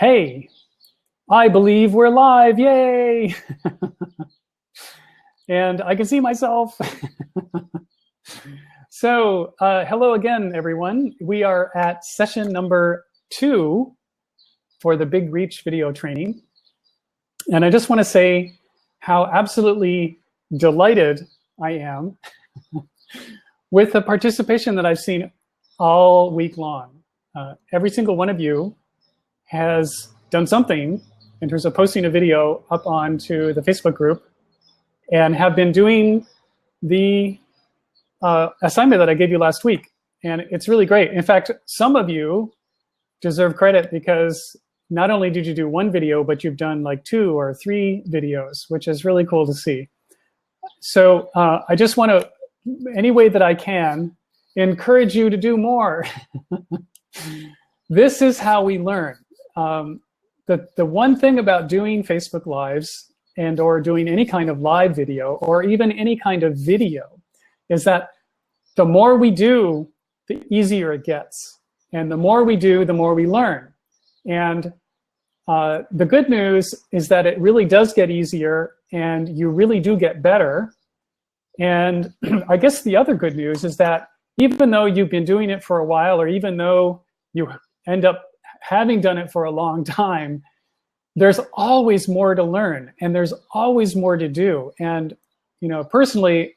Hey, I believe we're live, yay! And I can see myself. So, hello again, everyone. We are at session number 2 for the Big Reach video training. And I just want to say how absolutely delighted I am with the participation that I've seen all week long. Every single one of you has done something in terms of posting a video up onto the Facebook group and have been doing the assignment that I gave you last week. And it's really great. In fact, some of you deserve credit because not only did you do one video, but you've done like 2 or 3 videos, which is really cool to see. So I just want to, any way that I can, encourage you to do more. This is how we learn. The one thing about doing Facebook Lives and or doing any kind of live video or even any kind of video is that the more we do, the easier it gets. And the more we do, the more we learn. And the good news is that it really does get easier and you really do get better. And I guess the other good news is that even though you've been doing it for a while, or even though you end up having done it for a long time, there's always more to learn and there's always more to do. And, you know, personally,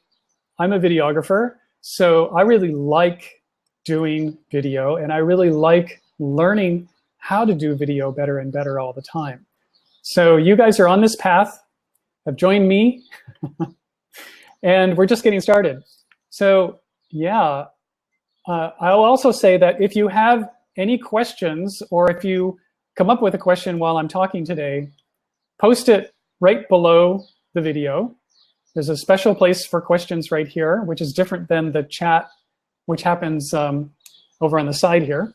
I'm a videographer, so I really like doing video and I really like learning how to do video better and better all the time. So you guys are on this path, have joined me, and we're just getting started. So yeah, I'll also say that if you have any questions, or if you come up with a question while I'm talking today, post it right below the video. There's a special place for questions right here, which is different than the chat, which happens over on the side here.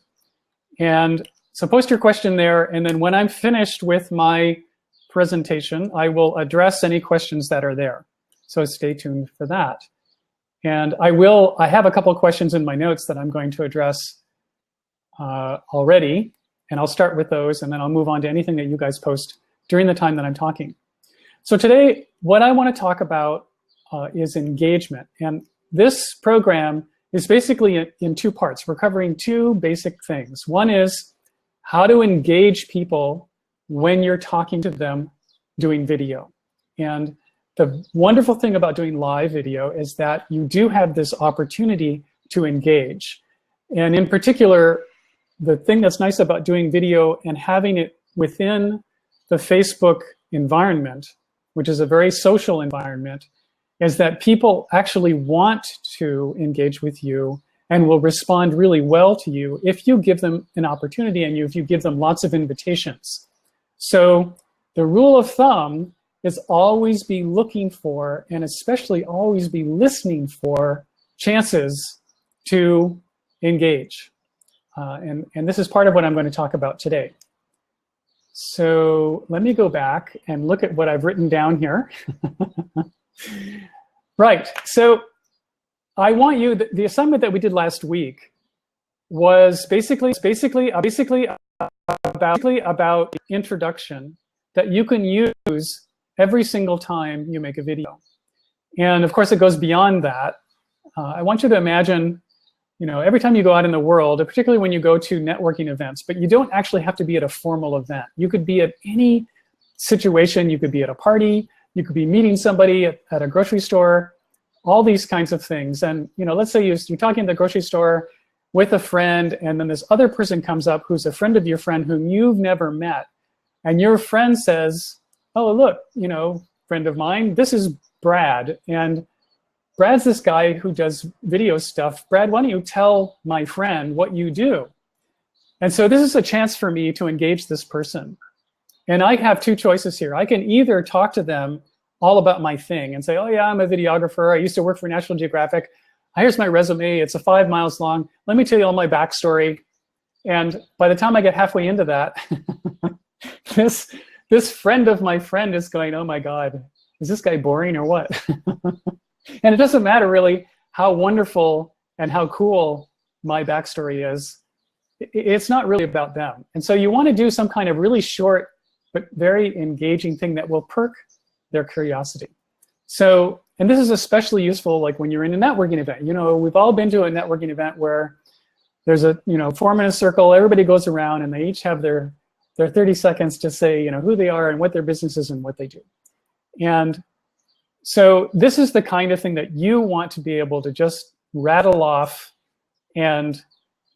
And so post your question there, and then when I'm finished with my presentation, I will address any questions that are there. So stay tuned for that. And I have a couple of questions in my notes that I'm going to address already, and I'll start with those, and then I'll move on to anything that you guys post during the time that I'm talking. So today, what I want to talk about is engagement. And this program is basically in 2 parts. We're covering 2 basic things. One is how to engage people when you're talking to them doing video. And the wonderful thing about doing live video is that you do have this opportunity to engage. And in particular, the thing that's nice about doing video and having it within the Facebook environment, which is a very social environment, is that people actually want to engage with you and will respond really well to you if you give them an opportunity and if you give them lots of invitations. So the rule of thumb is always be looking for, and especially always be listening for, chances to engage. And this is part of what I'm going to talk about today. So let me go back and look at what I've written down here. Right, so I want you, the assignment that we did last week was basically about introduction that you can use every single time you make a video. And of course it goes beyond that. I want you to imagine, you know, every time you go out in the world, particularly when you go to networking events, but you don't actually have to be at a formal event. You could be at any situation. You could be at a party. You could be meeting somebody at a grocery store, all these kinds of things. And, you know, let's say you're talking at the grocery store with a friend, and then this other person comes up who's a friend of your friend whom you've never met. And your friend says, oh, look, you know, friend of mine, this is Brad. And Brad's this guy who does video stuff. Brad, why don't you tell my friend what you do? And so this is a chance for me to engage this person. And I have 2 choices here. I can either talk to them all about my thing and say, oh yeah, I'm a videographer. I used to work for National Geographic. Here's my resume. It's a 5 miles long. Let me tell you all my backstory. And by the time I get halfway into that, this friend of my friend is going, oh my God, is this guy boring or what? And it doesn't matter really how wonderful and how cool my backstory is. it's not really about them. And so you want to do some kind of really short but very engaging thing that will perk their curiosity. So, and this is especially useful like when you're in a networking event. You know, we've all been to a networking event where there's a, you know, 4-minute circle, everybody goes around and they each have their 30 seconds to say, you know, who they are and what their business is and what they do. And so this is the kind of thing that you want to be able to just rattle off and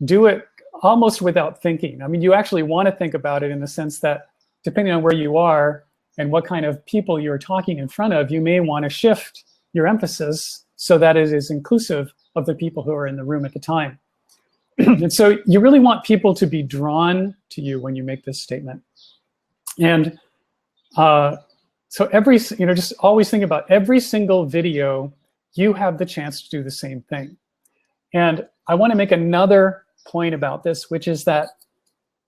do it almost without thinking. I mean, you actually want to think about it in the sense that depending on where you are and what kind of people you're talking in front of, you may want to shift your emphasis so that it is inclusive of the people who are in the room at the time. And so you really want people to be drawn to you when you make this statement. And so every, you know, just always think about every single video, you have the chance to do the same thing. And I want to make another point about this, which is that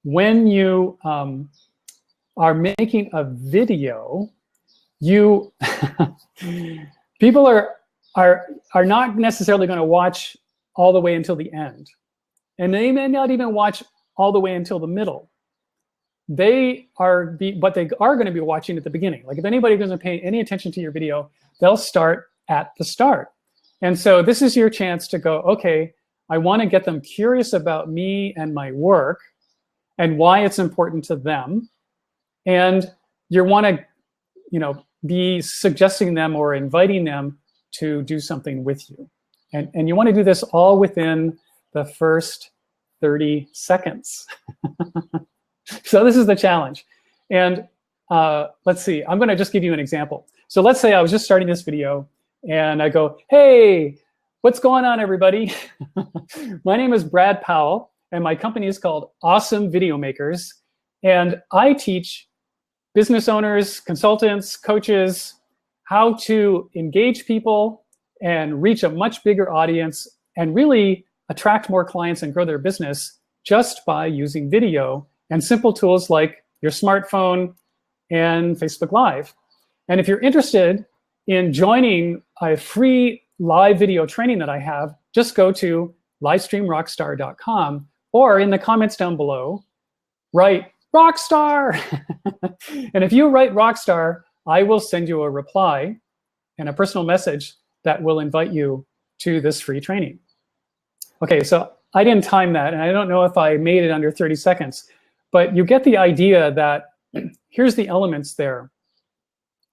when you are making a video, you people are not necessarily going to watch all the way until the end. And they may not even watch all the way until the middle. But they are going to be watching at the beginning. Like if anybody doesn't pay any attention to your video, they'll start at the start. And so this is your chance to go, okay, I want to get them curious about me and my work and why it's important to them. And you want to, you know, be suggesting them or inviting them to do something with you. And you want to do this all within the first 30 seconds. So this is the challenge. And let's see, I'm going to just give you an example. So let's say I was just starting this video and I go, hey, what's going on, everybody? My name is Brad Powell and my company is called Awesome Video Makers. And I teach business owners, consultants, coaches, how to engage people and reach a much bigger audience and really attract more clients and grow their business just by using video and simple tools like your smartphone and Facebook Live. And if you're interested in joining a free live video training that I have, just go to livestreamrockstar.com or in the comments down below, write Rockstar. And if you write Rockstar, I will send you a reply and a personal message that will invite you to this free training. Okay, so I didn't time that, and I don't know if I made it under 30 seconds, but you get the idea that here's the elements there.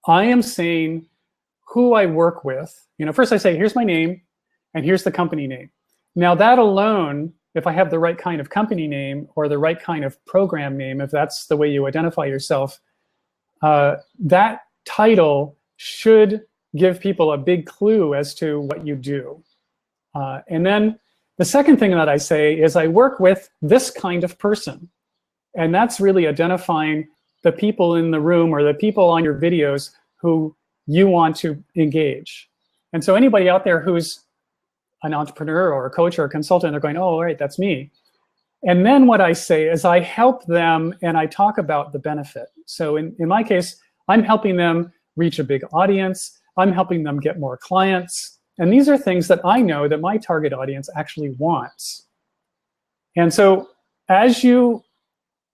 I am saying who I work with. You know, first I say, here's my name, and here's the company name. Now that alone, if I have the right kind of company name or the right kind of program name, if that's the way you identify yourself, that title should give people a big clue as to what you do. And then the second thing that I say is I work with this kind of person. And that's really identifying the people in the room or the people on your videos who you want to engage. And so anybody out there who's an entrepreneur or a coach or a consultant, they're going, oh, all right, that's me. And then what I say is I help them and I talk about the benefit. So in my case, I'm helping them reach a big audience. I'm helping them get more clients. And these are things that I know that my target audience actually wants. And so as you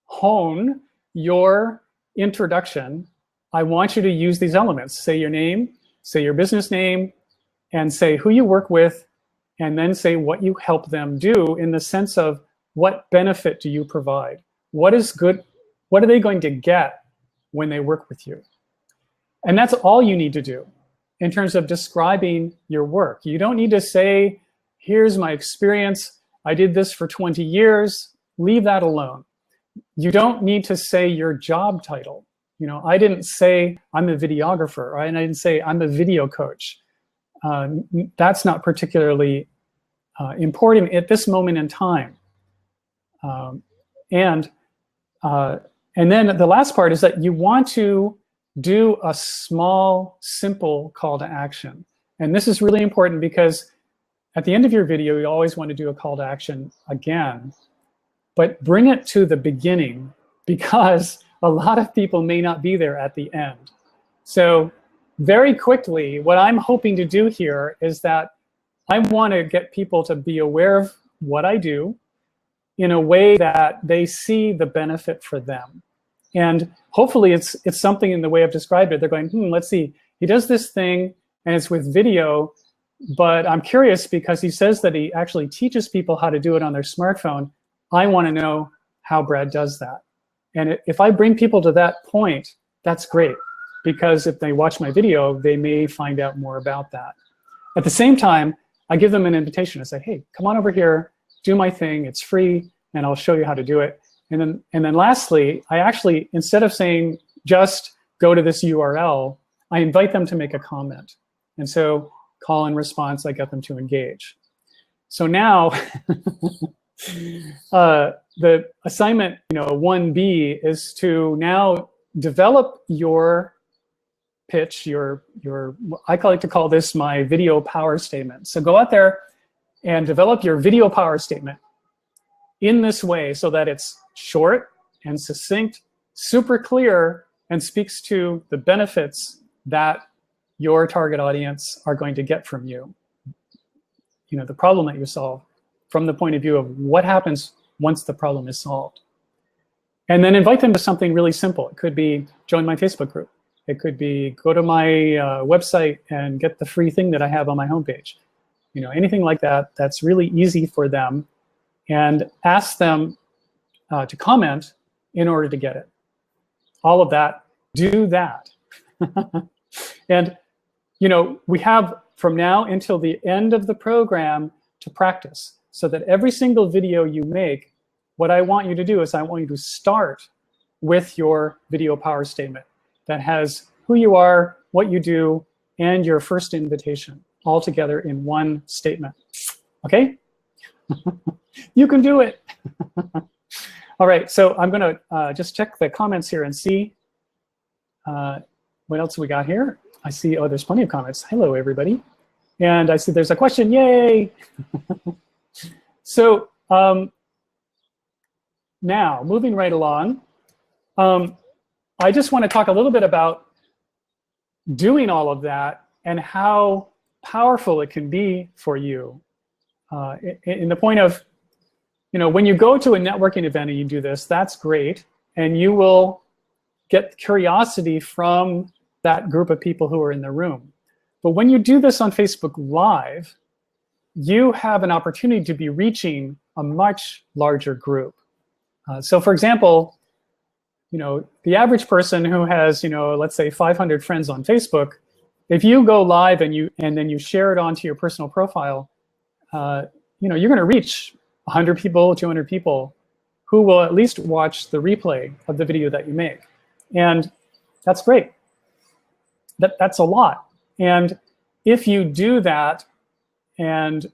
hone your introduction, I want you to use these elements. Say your name, say your business name, and say who you work with, and then say what you help them do in the sense of what benefit do you provide? What is good? What are they going to get when they work with you? And that's all you need to do in terms of describing your work. You don't need to say, here's my experience. I did this for 20 years. Leave that alone. You don't need to say your job title. You know, I didn't say I'm a videographer, right? And I didn't say I'm a video coach. That's not particularly important at this moment in time. And then the last part is that you want to do a small, simple call to action. And this is really important because at the end of your video, you always want to do a call to action again, but bring it to the beginning because a lot of people may not be there at the end. So very quickly, what I'm hoping to do here is that I want to get people to be aware of what I do, in a way that they see the benefit for them. And hopefully it's something in the way I've described it. They're going, let's see, he does this thing and it's with video, but I'm curious because he says that he actually teaches people how to do it on their smartphone. I want to know how Brad does that. And if I bring people to that point, that's great, because if they watch my video, they may find out more about that. At the same time, I give them an invitation. I say, hey, come on over here, do my thing, it's free, and I'll show you how to do it. And then lastly, I actually, instead of saying just go to this URL, I invite them to make a comment. And so call and response, I get them to engage. So now the assignment, 1B is to now develop your pitch, I like to call this my video power statement. So go out there and develop your video power statement in this way so that it's short and succinct, super clear, and speaks to the benefits that your target audience are going to get from you. The problem that you solve from the point of view of what happens once the problem is solved. And then invite them to something really simple. It could be join my Facebook group. It could be go to my website and get the free thing that I have on my homepage. Anything like that, that's really easy for them. And ask them to comment in order to get it. All of that, do that. And we have from now until the end of the program to practice, so that every single video you make, what I want you to do is I want you to start with your video power statement that has who you are, what you do, and your first invitation all together in one statement. Okay? You can do it. All right, so I'm going to just check the comments here and see what else we got here. I see, there's plenty of comments. Hello, everybody. And I see there's a question, yay. So now, moving right along, I just want to talk a little bit about doing all of that and how powerful it can be for you. In the point of, when you go to a networking event and you do this, that's great. And you will get curiosity from that group of people who are in the room. But when you do this on Facebook Live, you have an opportunity to be reaching a much larger group. So for example, the average person who has, let's say 500 friends on Facebook, if you go live and then you share it onto your personal profile, you're going to reach 100 people, 200 people who will at least watch the replay of the video that you make. And that's great. That's a lot. And if you do that, and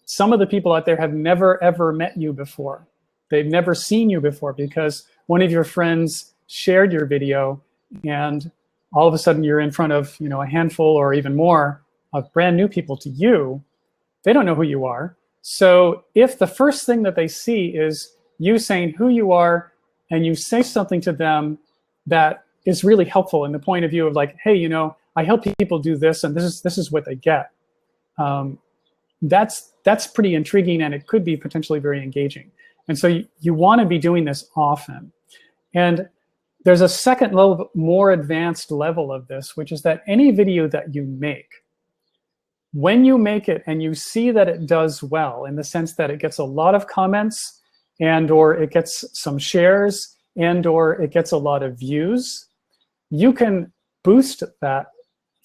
some of the people out there have never, ever met you before. They've never seen you before because one of your friends shared your video, and all of a sudden you're in front of a handful or even more of brand new people to you. They don't know who you are. So if the first thing that they see is you saying who you are, and you say something to them that is really helpful in the point of view of like, hey, I help people do this, and this is what they get. That's pretty intriguing, and it could be potentially very engaging. And so you want to be doing this often. And there's a second level, more advanced level of this, which is that any video that you make, when you make it and you see that it does well, in the sense that it gets a lot of comments, and or it gets some shares, and or it gets a lot of views, you can boost that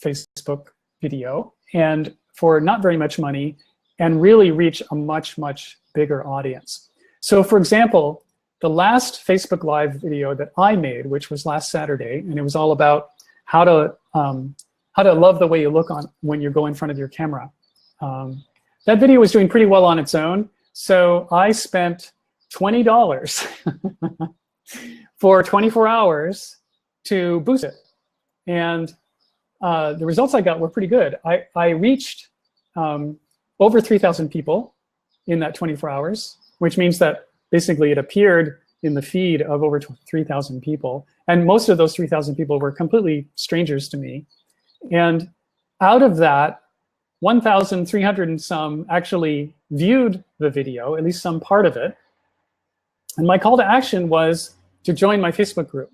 Facebook video and for not very much money and really reach a much, much bigger audience. So for example, the last Facebook Live video that I made, which was last Saturday, and it was all about how to love the way you look when you go in front of your camera. That video was doing pretty well on its own, so I spent $20 for 24 hours to boost it. And the results I got were pretty good. I reached over 3,000 people in that 24 hours, which means that basically it appeared in the feed of over 3,000 people. And most of those 3,000 people were completely strangers to me. And out of that, 1,300 and some actually viewed the video, at least some part of it. And my call to action was to join my Facebook group.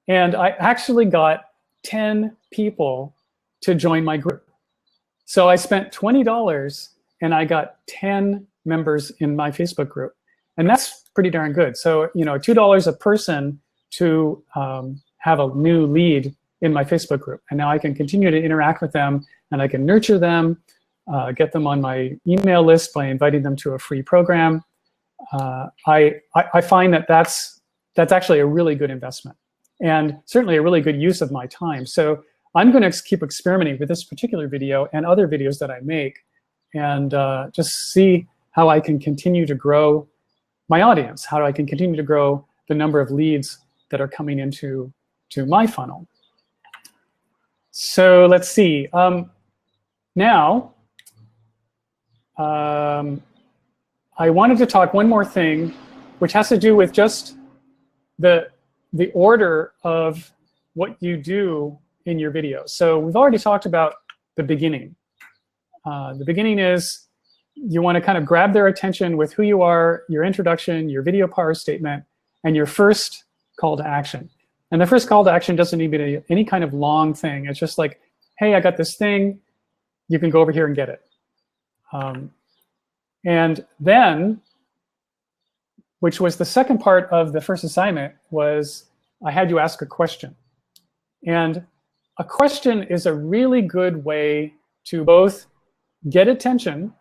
And I actually got 10 people to join my group. So I spent $20 and I got 10 members in my Facebook group. And that's pretty darn good. So, you know, $2 a person to have a new lead in my Facebook group. And now I can continue to interact with them, and I can nurture them, get them on my email list by inviting them to a free program. I find that that's actually a really good investment, and certainly a really good use of my time. So I'm going to keep experimenting with this particular video and other videos that I make, and just see how I can continue to grow my audience, how I can continue to grow the number of leads that are coming into my funnel. So let's see. Now, I wanted to talk one more thing, which has to do with just the order of what you do in your video. So we've already talked about the beginning. The beginning is you want to kind of grab their attention with who you are, your introduction, your video power statement, and your first call to action. And the first call to action doesn't need to be any kind of long thing. It's just like, hey, I got this thing. You can go over here and get it. And then, which was the second part of the first assignment, was I had you ask a question. And a question is a really good way to both get attention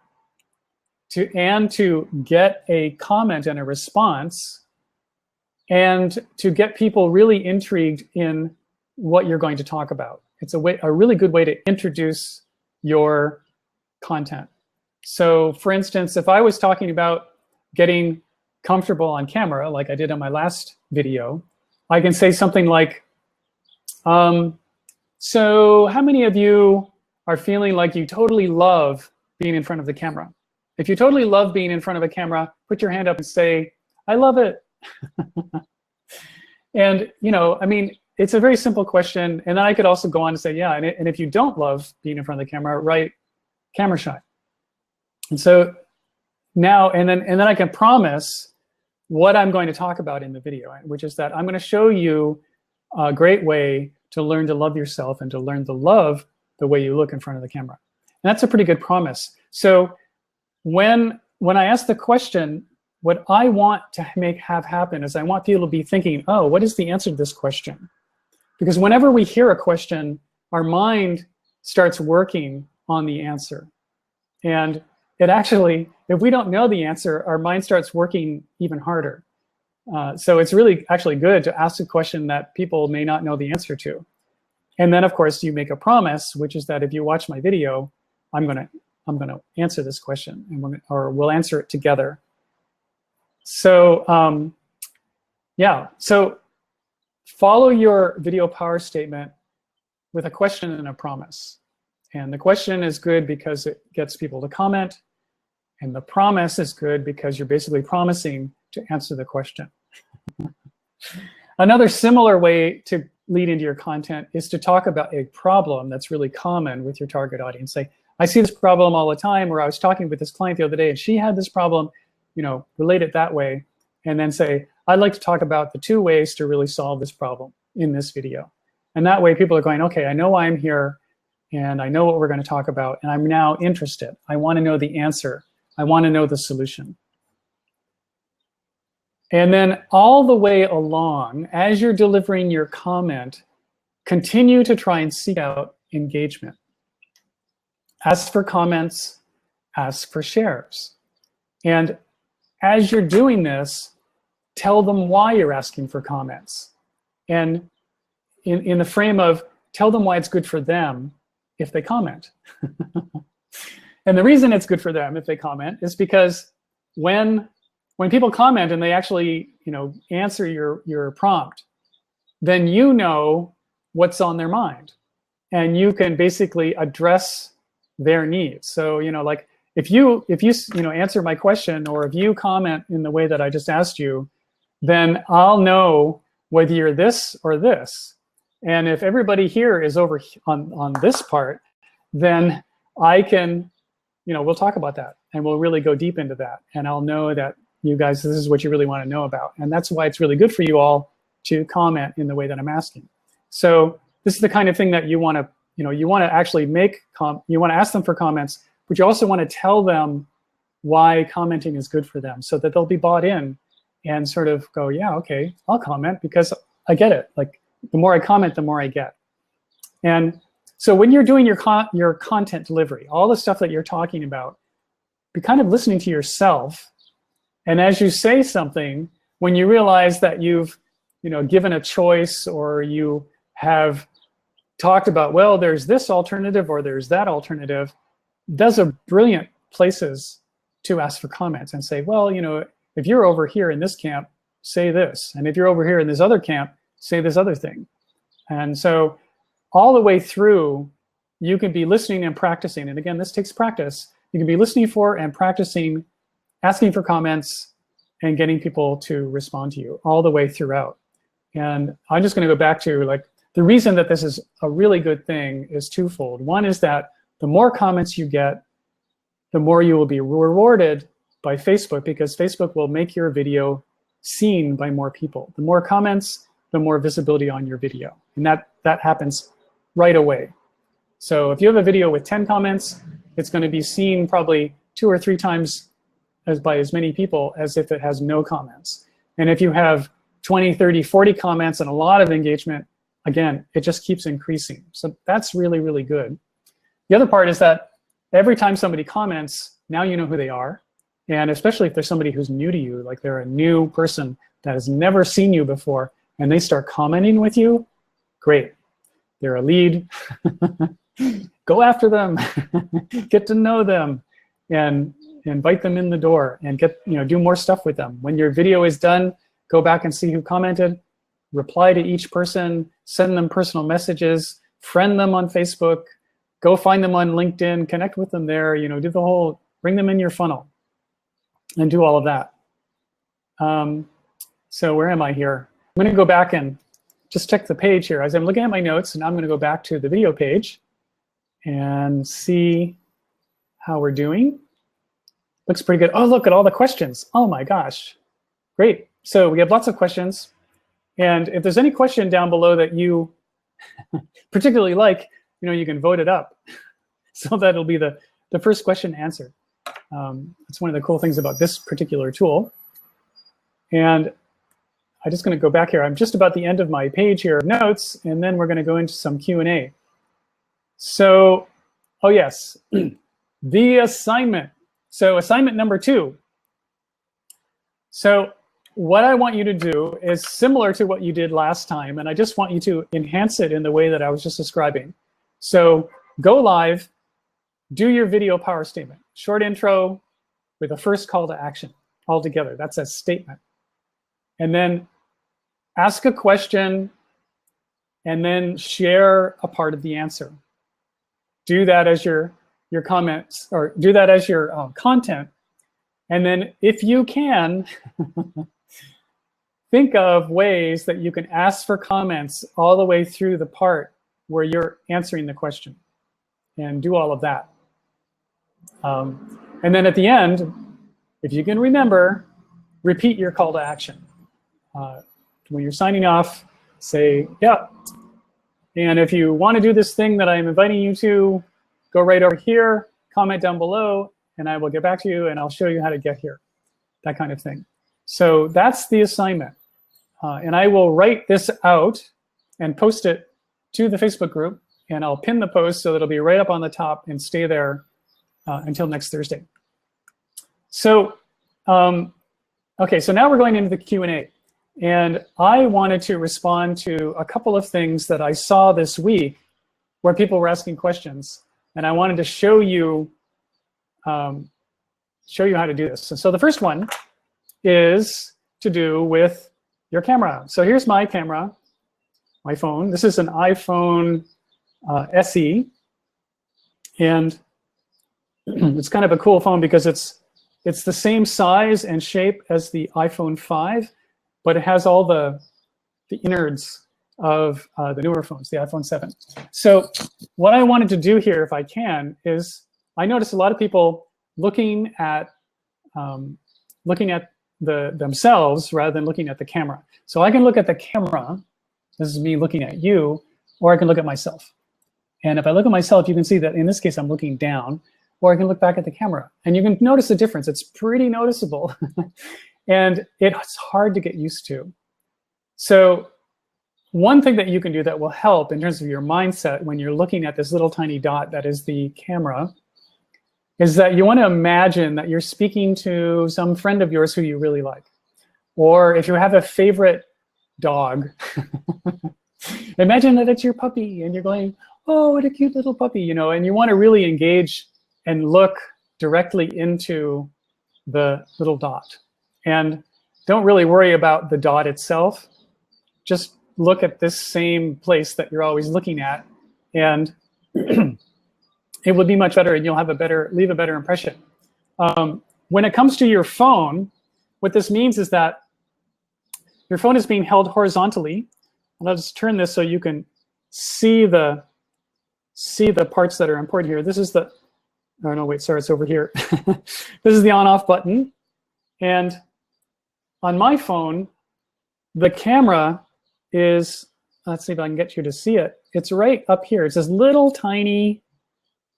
and to get a comment and a response, and to get people really intrigued in what you're going to talk about. It's a really good way to introduce your content. So for instance, if I was talking about getting comfortable on camera, like I did on my last video, I can say something like, so how many of you are feeling like you totally love being in front of the camera? If you totally love being in front of a camera, put your hand up and say, I love it. And, you know, I mean, it's a very simple question. And then I could also go on to say, yeah, and if you don't love being in front of the camera, write camera shy. And so now, and then I can promise what I'm going to talk about in the video, which is that I'm going to show you a great way to learn to love yourself and to learn to love the way you look in front of the camera. And that's a pretty good promise. So when I ask the question, what I want to have happen is I want people to be thinking, oh, what is the answer to this question? Because whenever we hear a question, our mind starts working on the answer. And it actually, if we don't know the answer, our mind starts working even harder. So it's really actually good to ask a question that people may not know the answer to. And then, of course, you make a promise, which is that if you watch my video, I'm gonna answer this question, and we'll answer it together. So yeah, so follow your video power statement with a question and a promise. And the question is good because it gets people to comment, and the promise is good because you're basically promising to answer the question. Another similar way to lead into your content is to talk about a problem that's really common with your target audience. Say, I see this problem all the time, or I was talking with this client the other day and she had this problem, you know, relate it that way, and then say, I'd like to talk about the 2 ways to really solve this problem in this video. And that way people are going, okay, I know why I'm here, and I know what we're going to talk about, and I'm now interested. I want to know the answer. I want to know the solution. And then all the way along, as you're delivering your comment, continue to try and seek out engagement. Ask for comments, ask for shares. And as you're doing this, tell them why you're asking for comments. And in the frame of, tell them why it's good for them if they comment. And the reason it's good for them if they comment is because when people comment and they actually, you know, answer your prompt, then you know what's on their mind, and you can basically address their needs. So, you know, like if you answer my question, or if you comment in the way that I just asked you, then I'll know whether you're this or this. And if everybody here is over on this part, then I can, we'll talk about that, and we'll really go deep into that, and I'll know that you guys, this is what you really want to know about, and that's why it's really good for you all to comment in the way that I'm asking. So this is the kind of thing that you want to, you want to actually you want to ask them for comments, but you also want to tell them why commenting is good for them, so that they'll be bought in and sort of go, yeah, okay, I'll comment because I get it. Like, the more I comment, the more I get. And so when you're doing your content delivery, all the stuff that you're talking about, be kind of listening to yourself. And as you say something, when you realize that you've given a choice, or you have talked about, well, there's this alternative or there's that alternative, those are brilliant places to ask for comments and say, well, if you're over here in this camp, say this. And if you're over here in this other camp, say this other thing. And so all the way through, you can be listening and practicing. And again, this takes practice. You can be listening for and practicing, asking for comments, and getting people to respond to you all the way throughout. And I'm just going to go back to, like, the reason that this is a really good thing is twofold. One is that the more comments you get, the more you will be rewarded by Facebook, because Facebook will make your video seen by more people. The more comments, the more visibility on your video. And that happens right away. So if you have a video with 10 comments, it's going to be seen probably 2 or 3 times by as many people as if it has no comments. And if you have 20, 30, 40 comments and a lot of engagement, again, it just keeps increasing. So that's really, really good. The other part is that every time somebody comments, now you know who they are. And especially if there's somebody who's new to you, like they're a new person that has never seen you before, and they start commenting with you, great. They're a lead. Go after them. Get to know them, and invite them in the door, and do more stuff with them. When your video is done, go back and see who commented, reply to each person, send them personal messages, friend them on Facebook, go find them on LinkedIn, connect with them there, do the whole, bring them in your funnel, and do all of that. So where am I here? I'm going to go back and just check the page here. As I'm looking at my notes, and I'm going to go back to the video page and see how we're doing. Looks pretty good. Oh, look at all the questions. Oh my gosh. Great. So we have lots of questions. And if there's any question down below that you particularly like, you can vote it up. So that'll be the first question answered. It's one of the cool things about this particular tool. And I'm just going to go back here. I'm just about the end of my page here of notes, and then we're going to go into some Q&A. So, oh yes, the assignment. So assignment number 2. So what I want you to do is similar to what you did last time, and I just want you to enhance it in the way that I was just describing. So go live, do your video power statement. Short intro with a first call to action all together. That's a statement. And then ask a question, and then share a part of the answer. Do that as your comments, or do that as your content. And then if you can, think of ways that you can ask for comments all the way through the part where you're answering the question, and do all of that. And then at the end, if you can remember, repeat your call to action. When you're signing off, say, yeah. And if you want to do this thing that I'm inviting you to, go right over here, comment down below, and I will get back to you, and I'll show you how to get here, that kind of thing. So that's the assignment. And I will write this out and post it to the Facebook group, and I'll pin the post so it'll be right up on the top and stay there until next Thursday. So, okay, so now we're going into the Q&A. And I wanted to respond to a couple of things that I saw this week where people were asking questions. And I wanted to show you how to do this. And so the first one is to do with your camera. So here's my camera, my phone. This is an iPhone SE. And it's kind of a cool phone because it's the same size and shape as the iPhone 5, but it has all the innards of the newer phones, the iPhone 7. So what I wanted to do here, if I can, is I notice a lot of people looking at themselves rather than looking at the camera. So I can look at the camera. This is me looking at you, or I can look at myself. And if I look at myself, you can see that in this case, I'm looking down, or I can look back at the camera. And you can notice the difference. It's pretty noticeable. And it's hard to get used to. So one thing that you can do that will help in terms of your mindset when you're looking at this little tiny dot that is the camera is that you want to imagine that you're speaking to some friend of yours who you really like. Or if you have a favorite dog, imagine that it's your puppy and you're going, oh, what a cute little puppy, you know, and you want to really engage and look directly into the little dot. And don't really worry about the dot itself. Just look at this same place that you're always looking at, and it would be much better, and you'll have leave a better impression. When it comes to your phone, what this means is that your phone is being held horizontally. And I'll just turn this so you can see the parts that are important here. This is the, oh no, wait, sorry, it's over here. This is the on-off button. And on my phone, the camera is, let's see if I can get you to see it. It's right up here. It's this little tiny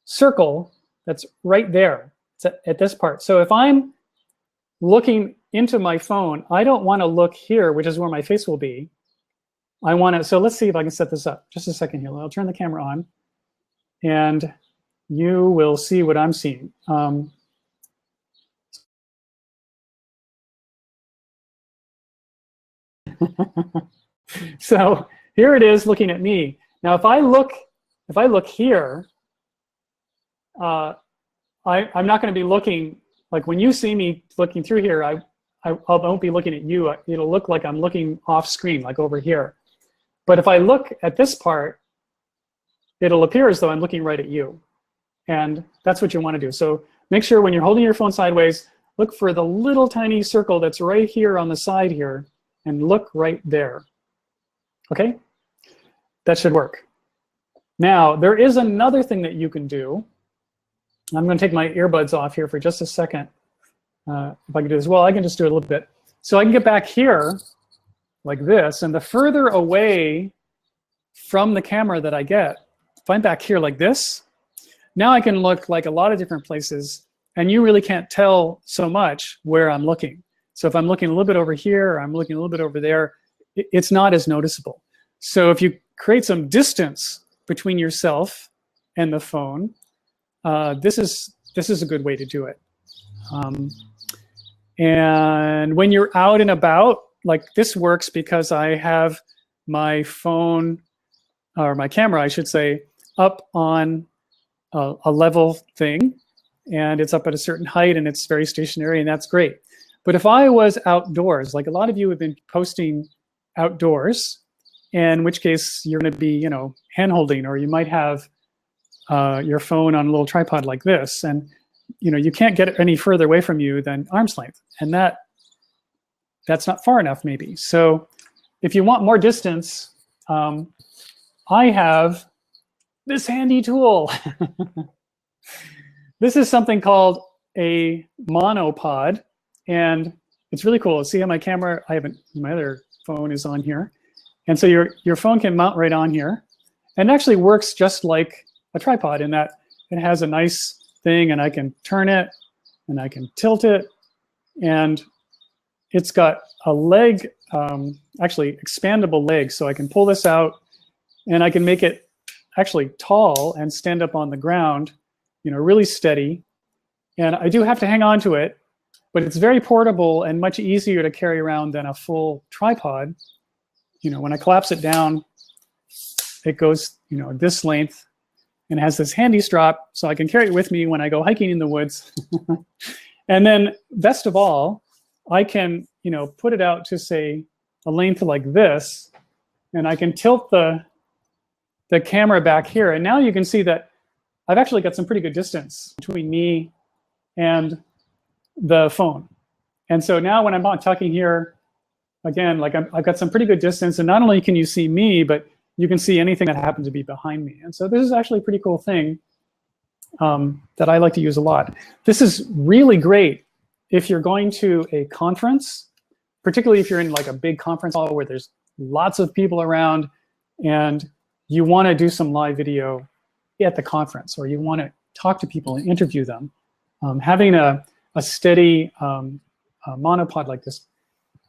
circle that's right there. It's at this part. So if I'm looking into my phone, I don't want to look here, which is where my face will be. I want to, so let's see if I can set this up. Just a second here. I'll turn the camera on, and you will see what I'm seeing. So here it is looking at me. Now, if I look here, I'm not going to be looking, like when you see me looking through here, I won't be looking at you. It'll look like I'm looking off screen, like over here. But if I look at this part, it'll appear as though I'm looking right at you. And that's what you want to do. So make sure when you're holding your phone sideways, look for the little tiny circle that's right here on the side here, and look right there. Okay? That should work. Now, there is another thing that you can do. I'm going to take my earbuds off here for just a second. If I can do this, well, I can just do it a little bit. So I can get back here like this, and the further away from the camera that I get, if I'm back here like this, now I can look like a lot of different places, and you really can't tell so much where I'm looking. So if I'm looking a little bit over here, or I'm looking a little bit over there, it's not as noticeable. So if you create some distance between yourself and the phone, this is a good way to do it. And when you're out and about, like this works because I have my phone, or my camera, I should say, up on a level thing, and it's up at a certain height, and it's very stationary, and that's great. But if I was outdoors, like a lot of you have been posting outdoors, in which case you're going to be, you know, hand-holding, or you might have your phone on a little tripod like this, and you know, you can't get it any further away from you than arm's length, and that's not far enough maybe. So if you want more distance, I have this handy tool. This is something called a monopod, and it's really cool. See how my camera, my other phone is on here. And so your phone can mount right on here, and it actually works just like a tripod in that it has a nice thing, and I can turn it and I can tilt it, and it's got a leg, actually expandable leg, so I can pull this out and I can make it actually tall and stand up on the ground, you know, really steady. And I do have to hang on to it, but it's very portable and much easier to carry around than a full tripod. You know, when I collapse it down, it goes, you know, this length, and has this handy strap, so I can carry it with me when I go hiking in the woods. And then, best of all, I can, you know, put it out to, say, a length like this, and I can tilt the camera back here, and now you can see that I've actually got some pretty good distance between me and the phone. And so now when I'm talking here, again, like I've got some pretty good distance, and not only can you see me, but you can see anything that happens to be behind me. And so this is actually a pretty cool thing that I like to use a lot. This is really great if you're going to a conference, particularly if you're in like a big conference hall where there's lots of people around and you want to do some live video at the conference, or you want to talk to people and interview them. Having a steady monopod like this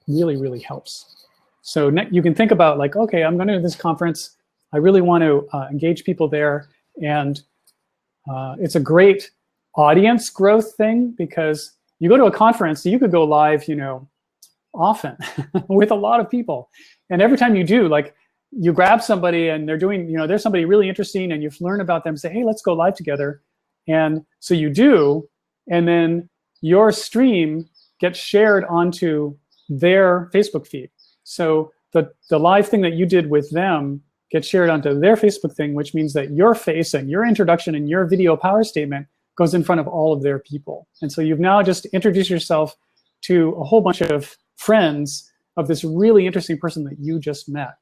really, really helps. So you can think about like, okay, I'm going to this conference. I really want to engage people there. And it's a great audience growth thing, because you go to a conference, you could go live, you know, often with a lot of people. And every time you do, like, you grab somebody and they're doing, you know, there's somebody really interesting and you've learned about them, say, hey, let's go live together. And so you do, and then your stream gets shared onto their Facebook feed. So the live thing that you did with them gets shared onto their Facebook thing, which means that your face and your introduction and your video power statement goes in front of all of their people. And so you've now just introduced yourself to a whole bunch of friends of this really interesting person that you just met.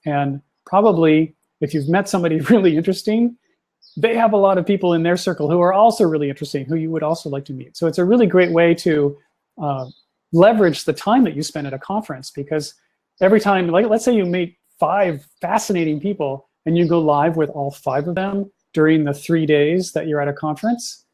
And probably if you've met somebody really interesting, they have a lot of people in their circle who are also really interesting, who you would also like to meet. So it's a really great way to leverage the time that you spend at a conference, because every time, like, let's say you meet 5 fascinating people and you go live with all 5 of them during the 3 days that you're at a conference.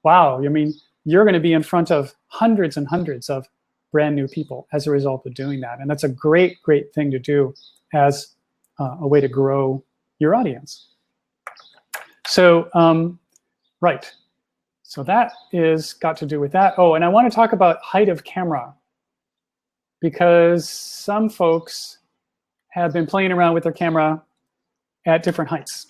Wow, I mean, you're going to be in front of hundreds and hundreds of brand new people as a result of doing that. And that's a great, great thing to do as a way to grow your audience. So, right. So that is got to do with that. Oh, and I want to talk about height of camera, because some folks have been playing around with their camera at different heights.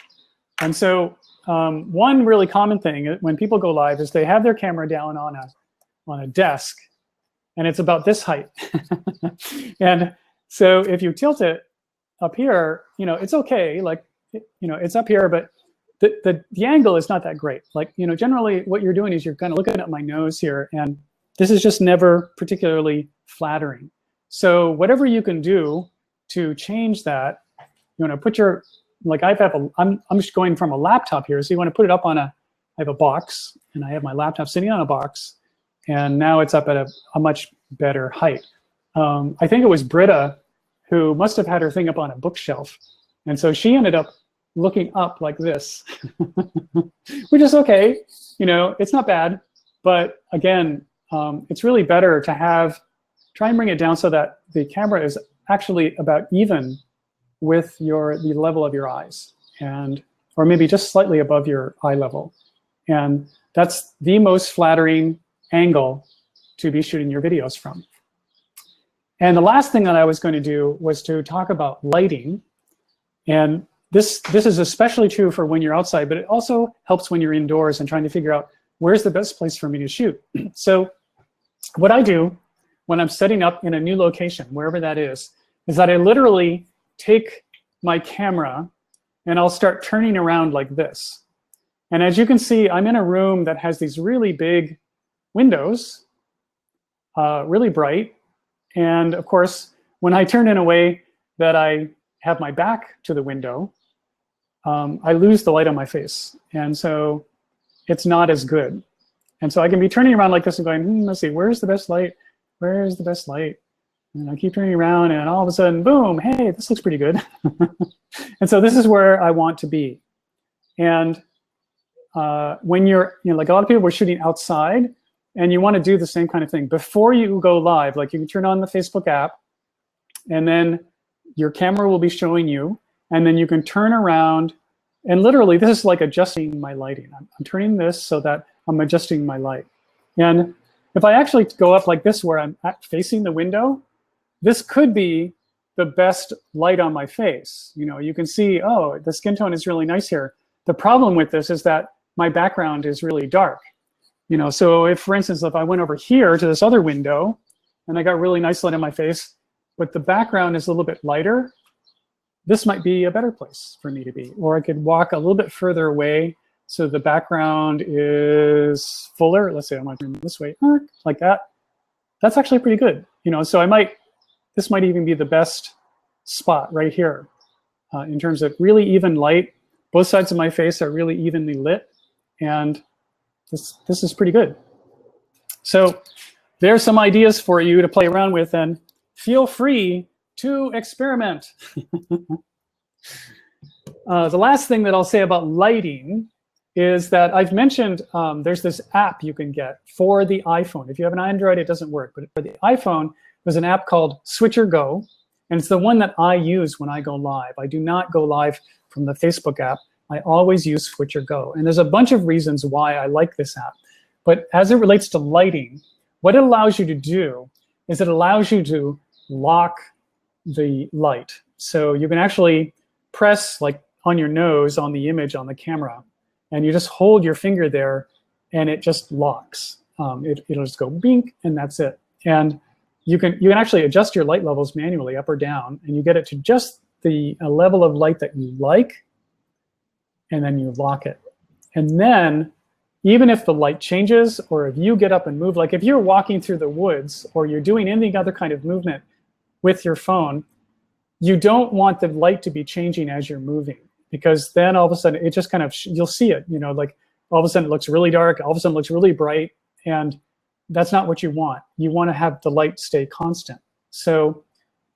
And so one really common thing when people go live is they have their camera down on a desk, and it's about this height. And so if you tilt it up here, you know, it's okay. Like, you know, it's up here, but the angle is not that great. Like, you know, generally what you're doing is you're kind of looking at my nose here, and this is just never particularly flattering. So whatever you can do to change that, you want to put your, like I'm just going from a laptop here, so you want to put it up on I have a box, and I have my laptop sitting on a box, and now it's up at a much better height. I think it was Britta who must have had her thing up on a bookshelf, and so she ended up looking up like this, which is okay. You know, it's not bad, but again, it's really better to try and bring it down so that the camera is actually about even with the level of your eyes, or maybe just slightly above your eye level. And that's the most flattering angle to be shooting your videos from. And the last thing that I was going to do was to talk about lighting. And this is especially true for when you're outside, but it also helps when you're indoors and trying to figure out where's the best place for me to shoot. So what I do when I'm setting up in a new location, wherever that is that I literally take my camera and I'll start turning around like this. And as you can see, I'm in a room that has these really big windows, really bright. And of course, when I turn in a way that I have my back to the window, I lose the light on my face. And so it's not as good. And so I can be turning around like this and going, let's see, where's the best light? Where's the best light? And I keep turning around, and all of a sudden, boom, hey, this looks pretty good. And so this is where I want to be. And when you're, you know, like a lot of people were shooting outside, and you want to do the same kind of thing. Before you go live, like you can turn on the Facebook app, and then your camera will be showing you, and then you can turn around, and literally this is like adjusting my lighting. I'm turning this so that I'm adjusting my light. And if I actually go up like this where I'm facing the window, this could be the best light on my face. You know, you can see, oh, the skin tone is really nice here. The problem with this is that my background is really dark. You know, so if, for instance, if I went over here to this other window and I got really nice light on my face, but the background is a little bit lighter, this might be a better place for me to be. Or I could walk a little bit further away so the background is fuller. Let's say I want to turn this way, like that. That's actually pretty good. You know, so I might this might even be the best spot right here in terms of really even light. Both sides of my face are really evenly lit, and this is pretty good. So there's some ideas for you to play around with, and feel free to experiment. The last thing that I'll say about lighting is that I've mentioned there's this app you can get for the iPhone. If you have an Android, it doesn't work, but for the iPhone, there's an app called Switcher Go, and it's the one that I use when I go live. I do not go live from the Facebook app. I always use Switcher Go, and there's a bunch of reasons why I like this app. But as it relates to lighting, what it allows you to do is it allows you to lock the light. So you can actually press like on your nose on the image on the camera, and you just hold your finger there, and it just locks. It'll just go bink, and that's it. And you can actually adjust your light levels manually up or down, and you get it to just the level of light that you like, and then you lock it. And then even if the light changes, or if you get up and move, like if you're walking through the woods or you're doing any other kind of movement with your phone, you don't want the light to be changing as you're moving, because then all of a sudden it just kind of, you'll see it, like all of a sudden it looks really dark, all of a sudden it looks really bright, and that's not what you want. You want to have the light stay constant. So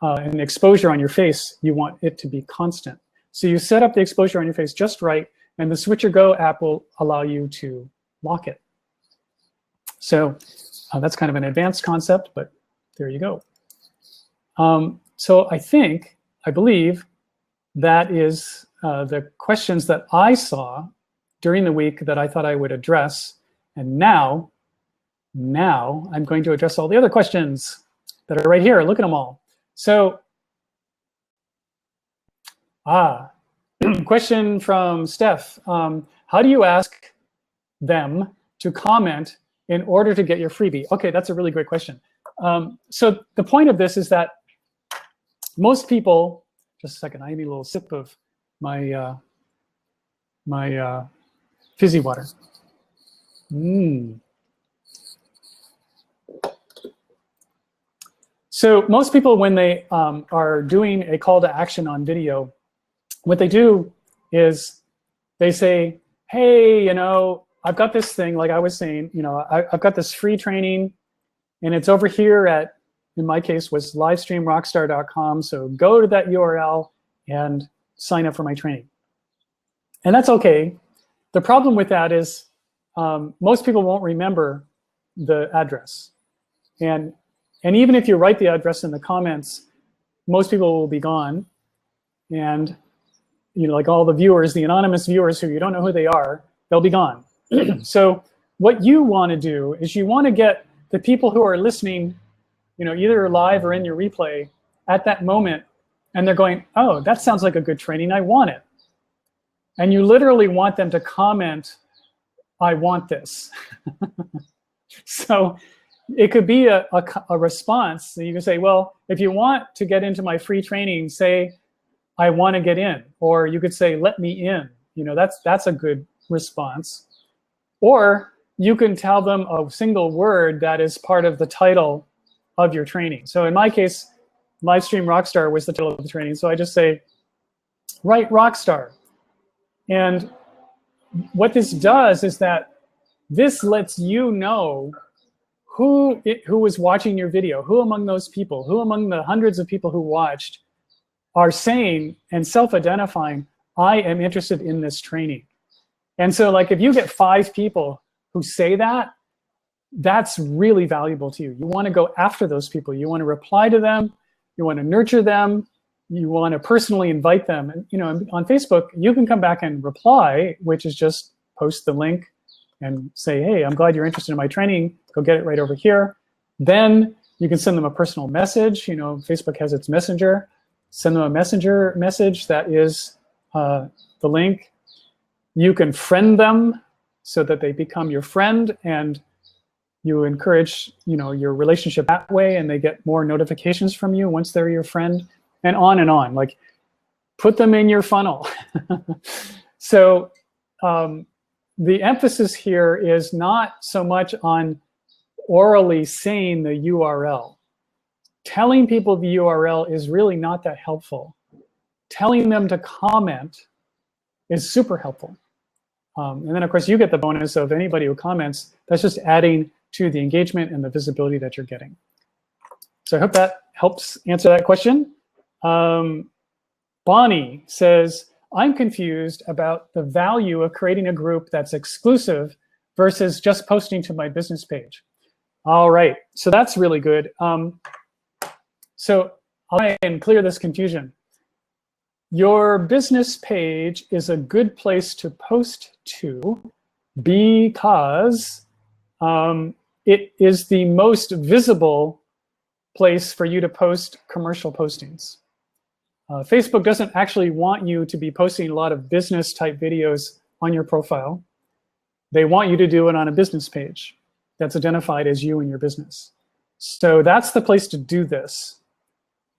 an exposure on your face, you want it to be constant. So you set up the exposure on your face just right, and the Switcher Go app will allow you to lock it. So that's kind of an advanced concept, but there you go. So I believe that is the questions that I saw during the week that I thought I would address. And now I'm going to address all the other questions that are right here. Look at them all. So, question from Steph. How do you ask them to comment in order to get your freebie? Okay, that's a really great question. So the point of this is that most people, just a second, I need a little sip of my my fizzy water. So most people, when they are doing a call to action on video, what they do is they say, hey, I've got this thing, like I was saying, I've got this free training, and it's over here at, in my case, was livestreamrockstar.com. So go to that URL and sign up for my training. And that's okay. The problem with that is most people won't remember the address. And even if you write the address in the comments, most people will be gone. And like all the viewers, the anonymous viewers who you don't know who they are, they'll be gone. So what you want to do is you want to get the people who are listening, either live or in your replay at that moment, and they're going, oh, that sounds like a good training, I want it. And you literally want them to comment, I want this. So it could be a response. So you can say, well, if you want to get into my free training, say, I want to get in. Or you could say, let me in. That's a good response. Or you can tell them a single word that is part of the title of your training. So in my case, Livestream Rockstar was the title of the training. So I just say, write Rockstar. And what this does is that this lets you know who was watching your video, who among those people, who among the hundreds of people who watched are saying and self-identifying, I am interested in this training. And so like if you get 5 people who say that, that's really valuable to you. You want to go after those people. You want to reply to them. You want to nurture them. You want to personally invite them. And on Facebook, you can come back and reply, which is just post the link and say, hey, I'm glad you're interested in my training. Go get it right over here. Then you can send them a personal message. Facebook has its messenger. Send them a messenger message that is the link. You can friend them so that they become your friend, and you encourage your relationship that way, and they get more notifications from you once they're your friend, and on and on. Like, put them in your funnel. So the emphasis here is not so much on orally saying the URL. telling people the URL is really not that helpful. Telling them to comment is super helpful. And then, of course, you get the bonus of anybody who comments. That's just adding to the engagement and the visibility that you're getting. So I hope that helps answer that question. Bonnie says, I'm confused about the value of creating a group that's exclusive versus just posting to my business page. All right, so that's really good. So I'll try and clear this confusion. Your business page is a good place to post to because it is the most visible place for you to post commercial postings. Facebook doesn't actually want you to be posting a lot of business type videos on your profile. They want you to do it on a business page that's identified as you and your business. So that's the place to do this.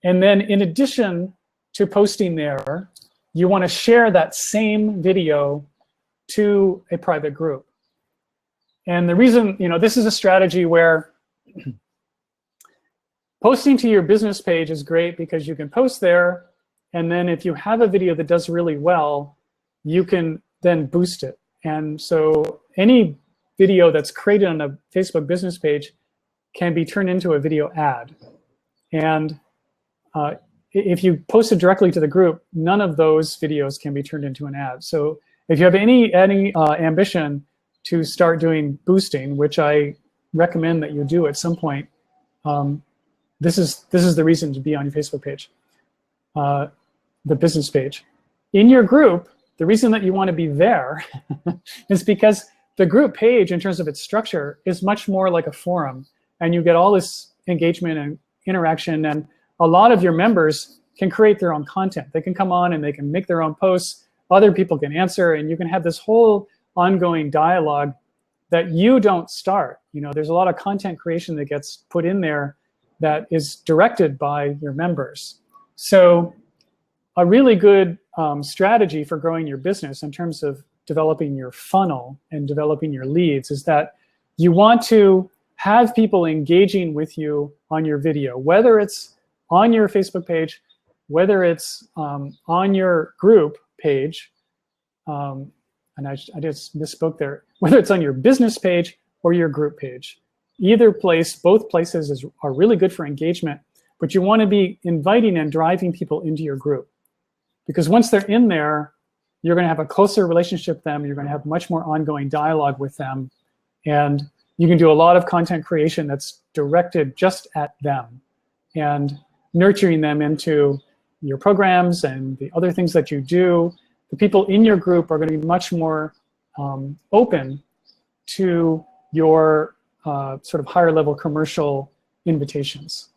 And then in addition to posting there, you want to share that same video to a private group. And the reason, this is a strategy where posting to your business page is great because you can post there, and then if you have a video that does really well, you can then boost it. And so any video that's created on a Facebook business page can be turned into a video ad. And if you post it directly to the group, none of those videos can be turned into an ad. So if you have any ambition to start doing boosting, which I recommend that you do at some point, this is the reason to be on your Facebook page, the business page. In your group, the reason that you want to be there is because the group page, in terms of its structure, is much more like a forum, and you get all this engagement and interaction, and a lot of your members can create their own content. They can come on and they can make their own posts. Other people can answer, and you can have this whole ongoing dialogue that you don't start. There's a lot of content creation that gets put in there that is directed by your members. So a really good strategy for growing your business in terms of developing your funnel and developing your leads is that you want to have people engaging with you on your video, whether it's on your Facebook page, whether it's on your group page, and I just misspoke there, whether it's on your business page or your group page. Either place, both places are really good for engagement, but you want to be inviting and driving people into your group. Because once they're in there, you're going to have a closer relationship with them, you're going to have much more ongoing dialogue with them, and you can do a lot of content creation that's directed just at them and nurturing them into your programs and the other things that you do. The people in your group are going to be much more open to your sort of higher level commercial invitations.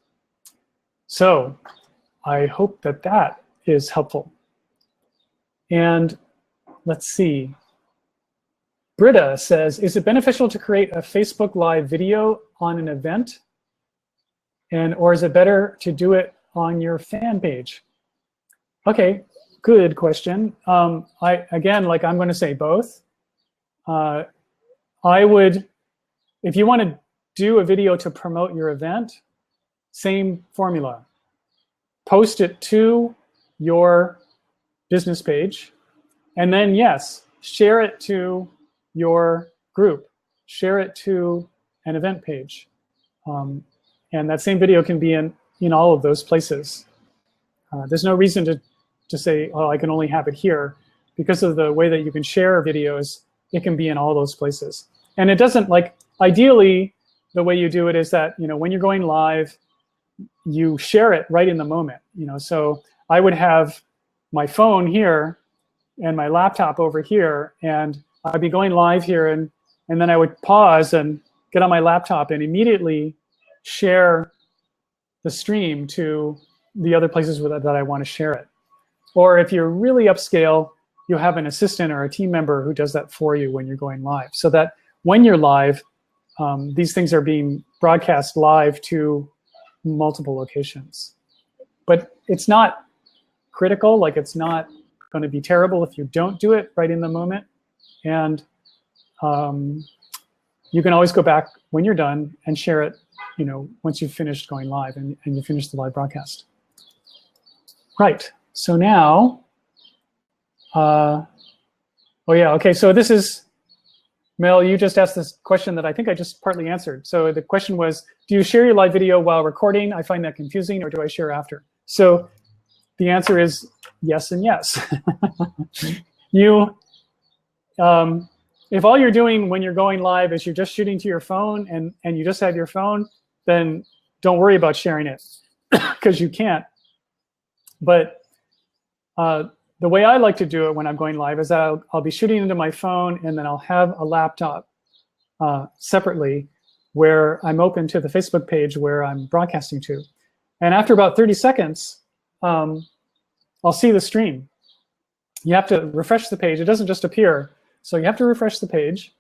So I hope that that is helpful. And let's see. Britta says, is it beneficial to create a Facebook Live video on an event? Or is it better to do it on your fan page? Okay, good question. Again, I'm going to say both. I would, if you want to do a video to promote your event, same formula. Post it to your business page, and then yes, share it to your group, share it to an event page. And that same video can be in all of those places. There's no reason to say, oh, I can only have it here. Because of the way that you can share videos, it can be in all those places. And it doesn't, ideally, the way you do it is that, when you're going live, you share it right in the moment. So I would have my phone here and my laptop over here, and I'd be going live here, and then I would pause and get on my laptop and immediately share the stream to the other places that I want to share it. Or if you're really upscale, you have an assistant or a team member who does that for you when you're going live, so that when you're live, these things are being broadcast live to multiple locations. But it's not critical, it's not going to be terrible if you don't do it right in the moment. And you can always go back when you're done and share it once you've finished going live and you finish the live broadcast. Right. So now, oh yeah, okay. So this is, Mel, you just asked this question that I think I just partly answered. So the question was, do you share your live video while recording? I find that confusing, or do I share after? So the answer is yes and yes. If all you're doing when you're going live is you're just shooting to your phone and you just have your phone, then don't worry about sharing it because you can't. But the way I like to do it when I'm going live is that I'll be shooting into my phone, and then I'll have a laptop separately where I'm open to the Facebook page where I'm broadcasting to. And after about 30 seconds, I'll see the stream. You have to refresh the page. It doesn't just appear. So you have to refresh the page,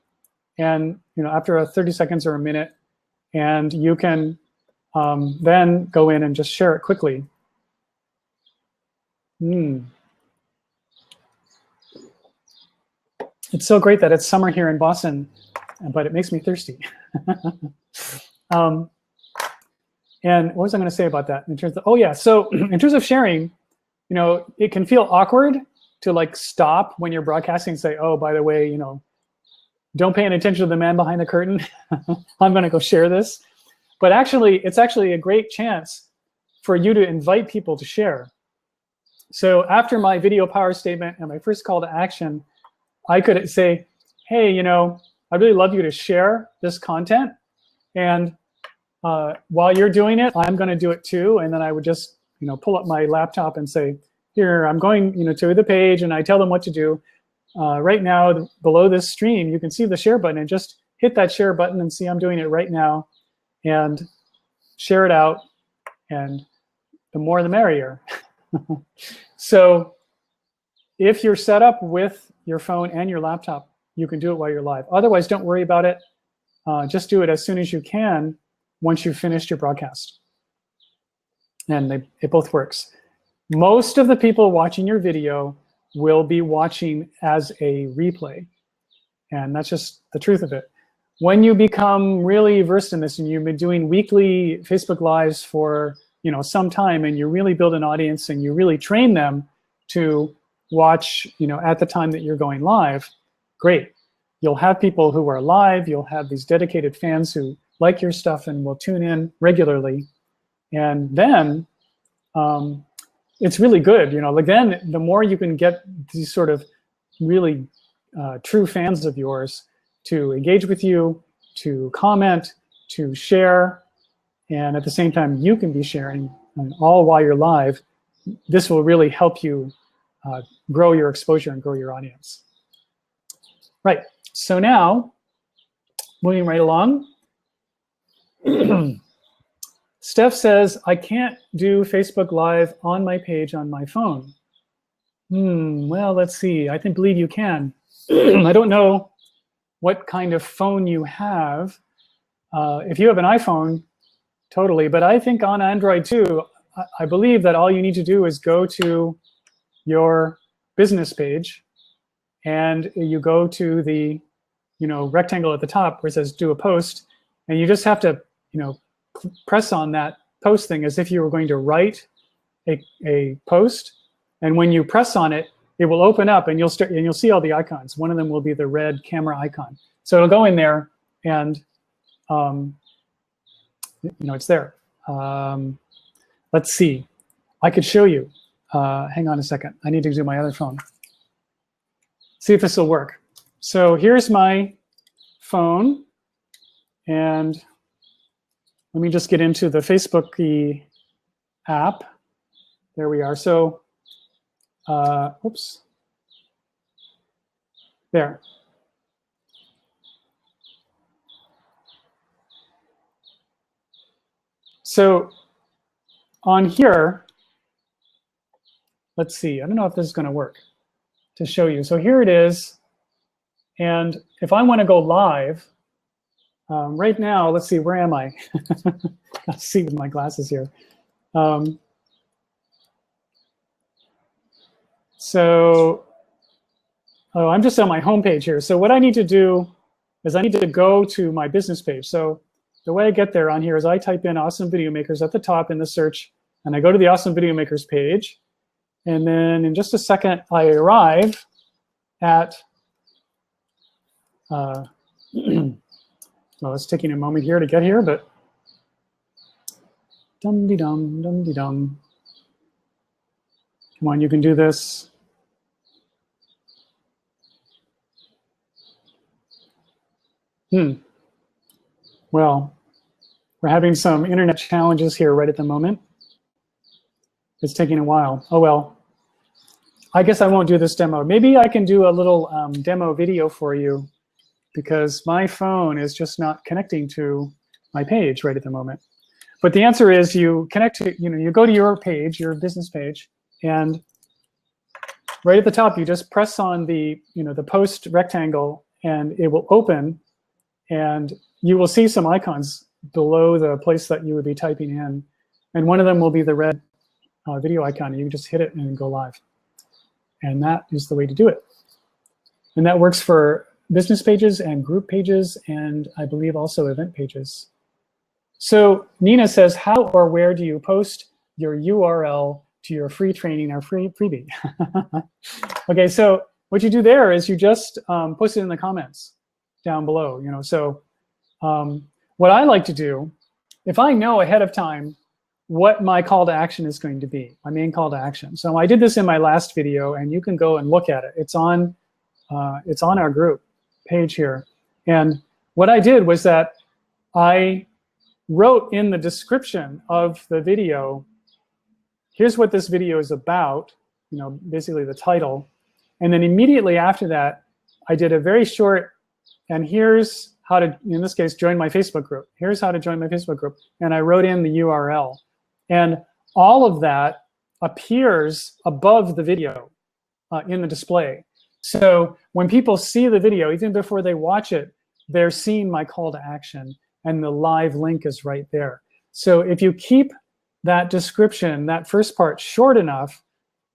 and after 30 seconds or a minute, and you can then go in and just share it quickly. It's so great that it's summer here in Boston, but it makes me thirsty. And what was I going to say about that? In terms of, oh yeah, so in terms of sharing, it can feel awkward to like stop when you're broadcasting and say, oh, by the way, don't pay any attention to the man behind the curtain. I'm going to go share this. But actually, it's actually a great chance for you to invite people to share. So after my video power statement and my first call to action, I could say, hey, I'd really love you to share this content. And while you're doing it, I'm going to do it too. And then I would just, pull up my laptop and say, here, I'm going, to the page, and I tell them what to do. Right now, below this stream, you can see the share button, and just hit that share button and see I'm doing it right now, and share it out. And the more, the merrier. So if you're set up with your phone and your laptop, you can do it while you're live. Otherwise, don't worry about it. Just do it as soon as you can once you've finished your broadcast. And it both works. Most of the people watching your video will be watching as a replay. And that's just the truth of it. When you become really versed in this and you've been doing weekly Facebook Lives for some time, and you really build an audience and you really train them to watch at the time that you're going live, great. You'll have people who are live. You'll have these dedicated fans who like your stuff and will tune in regularly. And then it's really good, like then the more you can get these sort of really true fans of yours to engage with you, to comment, to share, and at the same time you can be sharing, and all while you're live. This will really help you grow your exposure and grow your audience. Right, so now, moving right along. Steph says, I can't do Facebook Live on my page on my phone. Well, let's see. I believe you can. I don't know what kind of phone you have. If you have an iPhone, totally. But I think on Android too, I believe that all you need to do is go to your business page, and you go to the rectangle at the top where it says do a post, and you just have to press on that post thing as if you were going to write a post. And when you press on it, it will open up, and you'll see all the icons. One of them will be the red camera icon. So it'll go in there, and it's there. Let's see. I could show you. Hang on a second. I need to do my other phone. See if this will work. So here's my phone, and let me just get into the Facebook app. There we are. So, oops. There. So on here, let's see. I don't know if this is going to work to show you. So here it is. And if I want to go live, right now, let's see, where am I? I'll see with my glasses here. Oh, I'm just on my home page here. So what I need to do is I need to go to my business page. So the way I get there on here is I type in Awesome Video Makers at the top in the search, and I go to the Awesome Video Makers page. And then in just a second, I arrive at, well, it's taking a moment here to get here, but dum-de-dum, dum-de-dum. Come on, you can do this. Well, we're having some internet challenges here right at the moment. It's taking a while. Oh, well. I guess I won't do this demo. Maybe I can do a little demo video for you because my phone is just not connecting to my page right at the moment. But the answer is you connect to, you go to your page, your business page, and right at the top, you just press on the, the post rectangle, and it will open, and you will see some icons below the place that you would be typing in. And one of them will be the red video icon. You can just hit it and go live. And that is the way to do it. And that works for business pages and group pages, and I believe also event pages. So Nina says, how or where do you post your URL to your free training or free freebie? Okay, so what you do there is you just post it in the comments down below. So what I like to do, if I know ahead of time what my call to action is going to be, my main call to action. So I did this in my last video, and you can go and look at it. It's on our group page here. And what I did was that I wrote in the description of the video, here's what this video is about, basically the title. And then immediately after that, I did a very short, and here's how to, in this case, join my Facebook group. Here's how to join my Facebook group. And I wrote in the URL. And all of that appears above the video in the display. So when people see the video, even before they watch it, they're seeing my call to action, and the live link is right there. So if you keep that description, that first part, short enough,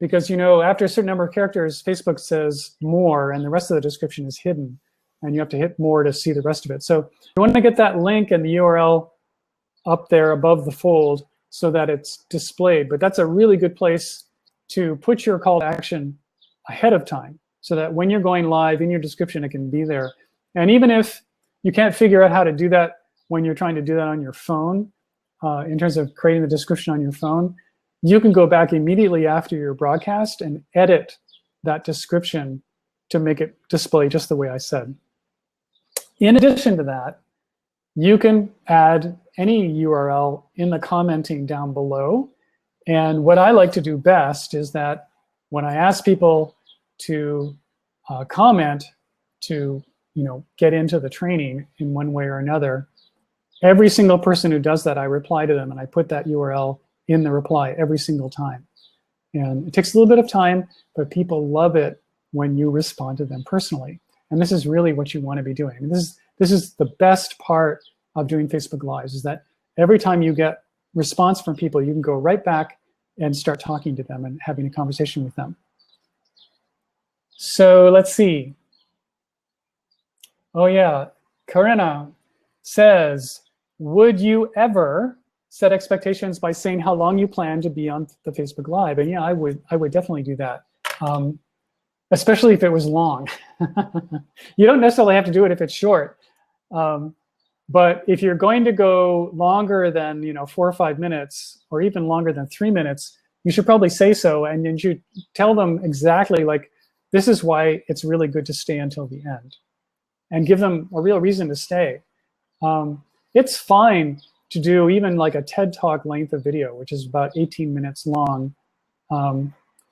because after a certain number of characters, Facebook says more, and the rest of the description is hidden, and you have to hit more to see the rest of it. So you want to get that link and the URL up there above the fold so that it's displayed. But that's a really good place to put your call to action ahead of time, so that when you're going live in your description, it can be there. And even if you can't figure out how to do that when you're trying to do that on your phone, in terms of creating the description on your phone, you can go back immediately after your broadcast and edit that description to make it display just the way I said. In addition to that, you can add any URL in the commenting down below. And what I like to do best is that when I ask people to comment to get into the training in one way or another, every single person who does that, I reply to them, and I put that URL in the reply every single time. And it takes a little bit of time, but people love it when you respond to them personally. And this is really what you want to be doing. And this is the best part of doing Facebook Lives, is that every time you get response from people, you can go right back and start talking to them and having a conversation with them. So let's see. Oh yeah, Karina says, would you ever set expectations by saying how long you plan to be on the Facebook Live? And yeah, I would definitely do that, especially if it was long. You don't necessarily have to do it if it's short. But if you're going to go longer than 4 or 5 minutes, or even longer than 3 minutes, you should probably say so, and then you tell them exactly, like, this is why it's really good to stay until the end, and give them a real reason to stay. It's fine to do even like a TED Talk length of video, which is about 18 minutes long.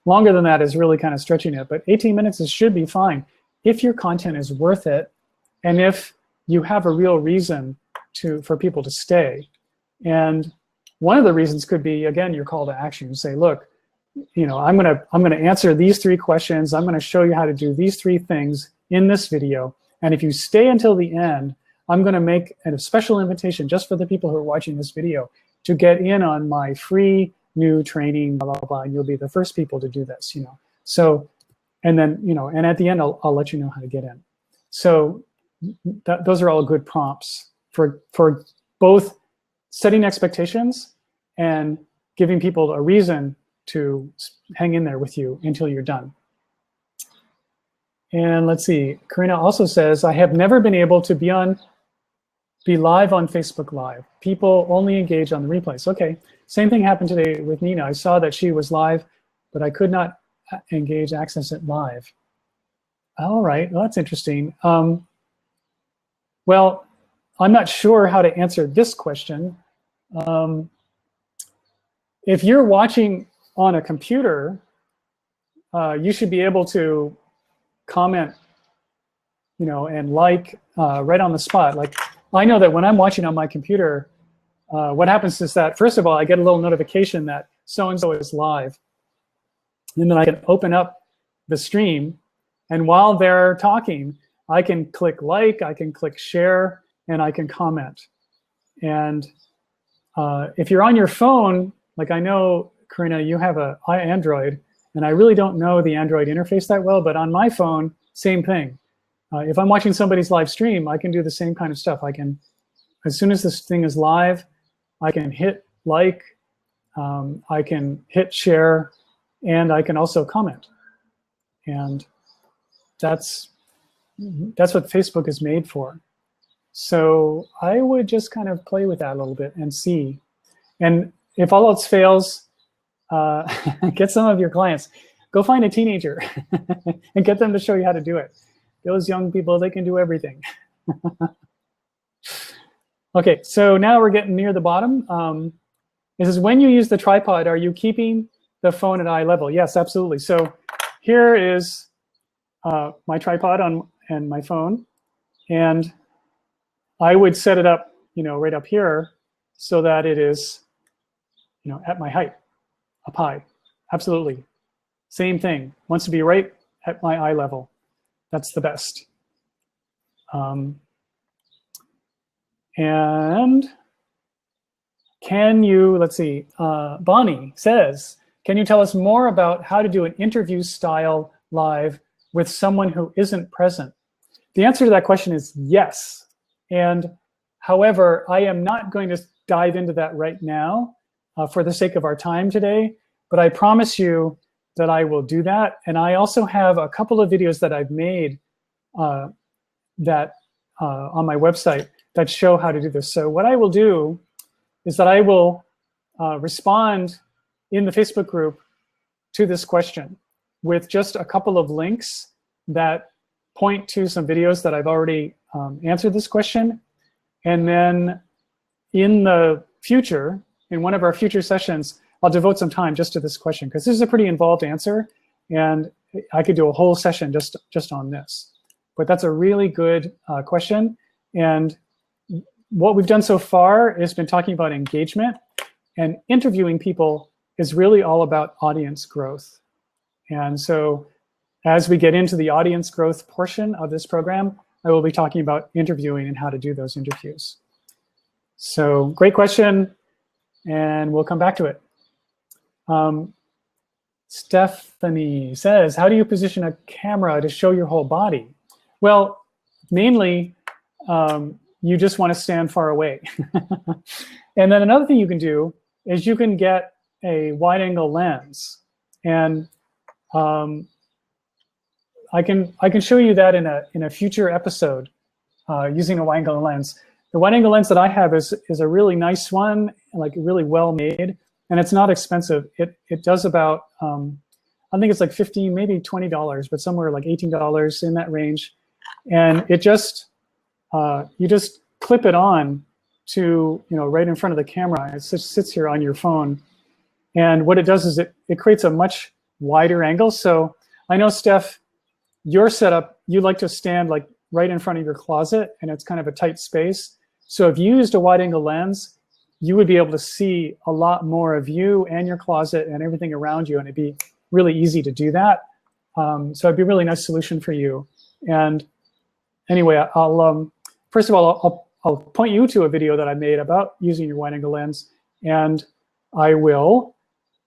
Longer than that is really kind of stretching it, but 18 minutes should be fine if your content is worth it, and if you have a real reason for people to stay. And one of the reasons could be, again, your call to action. You say, look, I'm gonna answer these 3 questions. I'm gonna show you how to do these 3 things in this video. And if you stay until the end, I'm gonna make a special invitation just for the people who are watching this video to get in on my free new training, blah, blah, blah, and you'll be the first people to do this, So, and then, and at the end, I'll let you know how to get in. So those are all good prompts for both setting expectations and giving people a reason to hang in there with you until you're done. And let's see, Karina also says, I have never been able to be live on Facebook Live. People only engage on the replays. Okay, same thing happened today with Nina. I saw that she was live, but I could not access it live. All right, well, that's interesting. Well, I'm not sure how to answer this question. If you're watching on a computer, you should be able to comment, you know, and like right on the spot. Like, I know that when I'm watching on my computer, what happens is that, first of all, I get a little notification that so-and-so is live. And then I can open up the stream. And while they're talking, I can click like, I can click share, and I can comment. And if you're on your phone, like I know, Karina, you have an Android, and I really don't know the Android interface that well, but on my phone, same thing. If I'm watching somebody's live stream, I can do the same kind of stuff. I can, as soon as this thing is live, I can hit like, I can hit share, and I can also comment. And that's what Facebook is made for. So I would just kind of play with that a little bit and see. And if all else fails, get some of your clients. Go find a teenager and get them to show you how to do it. Those young people, they can do everything. Okay, so now we're getting near the bottom. It says, when you use the tripod, are you keeping the phone at eye level? Yes, absolutely. So here is my tripod and my phone. And I would set it up, you know, right up here so that it is, you know, at my height, up high. Absolutely. Same thing. Wants to be right at my eye level. That's the best. And can you, let's see, Bonnie says, can you tell us more about how to do an interview style live with someone who isn't present? The answer to that question is yes. And however, I am not going to dive into that right now for the sake of our time today, but I promise you that I will do that. And I also have a couple of videos that I've made that on my website that show how to do this. So what I will do is that I will respond in the Facebook group to this question with just a couple of links that point to some videos that I've already answered this question. And then in the future, in one of our future sessions, I'll devote some time just to this question, because this is a pretty involved answer, and I could do a whole session just on this. But that's a really good question. And what we've done so far has been talking about engagement, and interviewing people is really all about audience growth. And so as we get into the audience growth portion of this program, I will be talking about interviewing and how to do those interviews. So great question, and we'll come back to it. Stephanie says, how do you position a camera to show your whole body? Well, mainly, you just want to stand far away. And then another thing you can do is you can get a wide angle lens. And I can show you that in a future episode using a wide angle lens. The wide angle lens that I have is a really nice one, like really well made, and it's not expensive. It does about I think it's like $15, maybe $20, but somewhere like $18 in that range. And it just you just clip it on to, you know, right in front of the camera. It just sits here on your phone, and what it does is it creates a much wider angle. So I know, Steph, your setup, you like to stand like right in front of your closet, and it's kind of a tight space. So if you used a wide angle lens, you would be able to see a lot more of you and your closet and everything around you, and it'd be really easy to do that. So it'd be a really nice solution for you. And anyway, I'll first of all, I'll point you to a video that I made about using your wide angle lens, and I will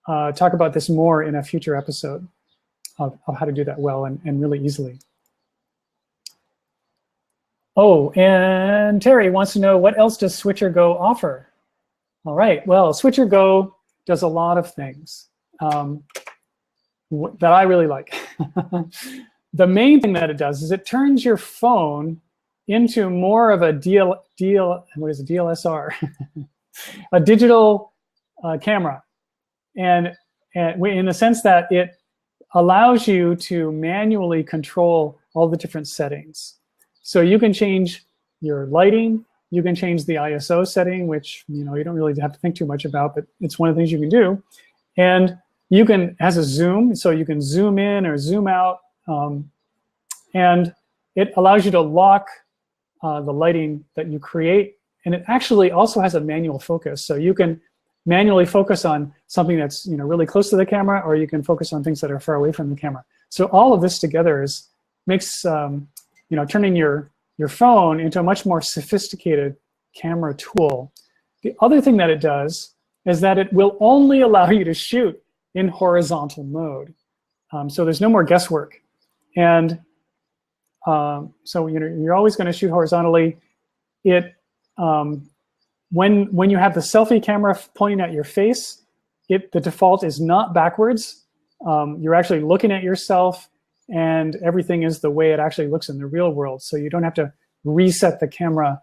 talk about this more in a future episode of how to do that well and really easily. Oh, and Terry wants to know, what else does Switcher Go offer? All right, well, Switcher Go does a lot of things that I really like. The main thing that it does is it turns your phone into more of a DLSR, a digital camera, and in the sense that it allows you to manually control all the different settings. So you can change your lighting, you can change the ISO setting, which you don't really have to think too much about, but it's one of the things you can do. And you can, has a zoom, so you can zoom in or zoom out, and it allows you to lock the lighting that you create. And it actually also has a manual focus, so you can manually focus on something that's really close to the camera, or you can focus on things that are far away from the camera. So all of this together makes turning your phone into a much more sophisticated camera tool. The other thing that it does is that it will only allow you to shoot in horizontal mode. So there's no more guesswork. And so you're always going to shoot horizontally. When you have the selfie camera pointing at your face, the default is not backwards. You're actually looking at yourself, and everything is the way it actually looks in the real world. So you don't have to reset the camera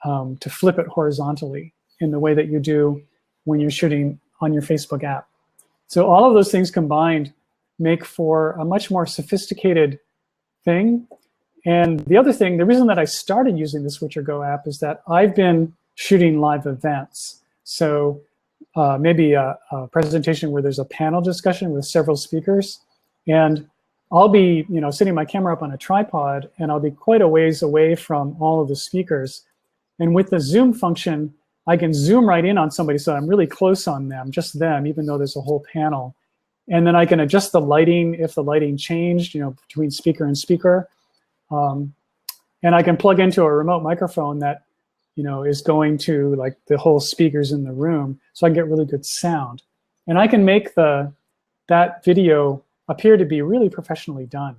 to flip it horizontally in the way that you do when you're shooting on your Facebook app. So all of those things combined make for a much more sophisticated thing. And the other thing, the reason that I started using the Switcher Go app is that I've been shooting live events. So maybe a presentation where there's a panel discussion with several speakers, and I'll be sitting my camera up on a tripod, and I'll be quite a ways away from all of the speakers. And with the zoom function, I can zoom right in on somebody, so I'm really close on them, just them, even though there's a whole panel. And then I can adjust the lighting if the lighting changed, between speaker and speaker. And I can plug into a remote microphone that is going to like the whole speakers in the room, so I can get really good sound. And I can make that video appear to be really professionally done.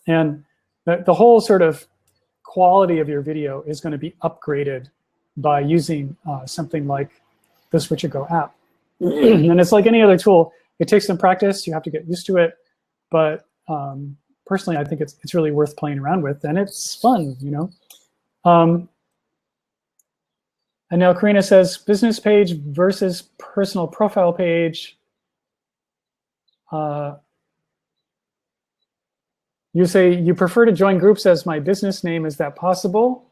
And the whole sort of quality of your video is going to be upgraded by using something like the Switcher Go app. And it's like any other tool. It takes some practice. You have to get used to it. But personally, I think it's really worth playing around with, and it's fun, And now Karina says, business page versus personal profile page. You say you prefer to join groups as my business name. Is that possible?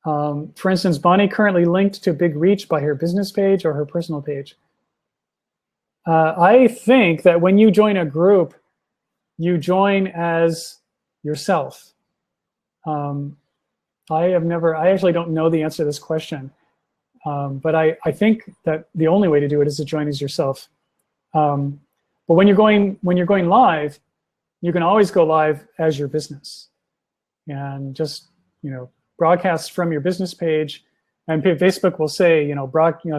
For instance, Bonnie currently linked to Big Reach by her business page or her personal page. I think that when you join a group, you join as yourself. I actually don't know the answer to this question, but I think that the only way to do it is to join as yourself. But when you're going live, you can always go live as your business, and just broadcast from your business page. And Facebook will say,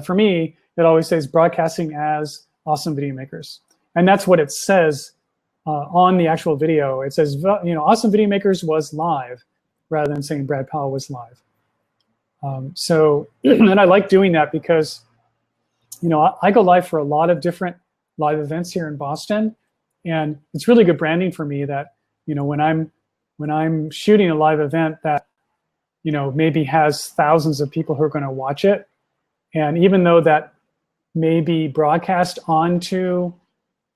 for me, it always says broadcasting as Awesome Video Makers, and that's what it says on the actual video. It says, Awesome Video Makers was live, rather than saying Brad Powell was live. And I like doing that because, I go live for a lot of different live events here in Boston, and it's really good branding for me that, when I'm shooting a live event that, maybe has thousands of people who are going to watch it, and even though that may be broadcast onto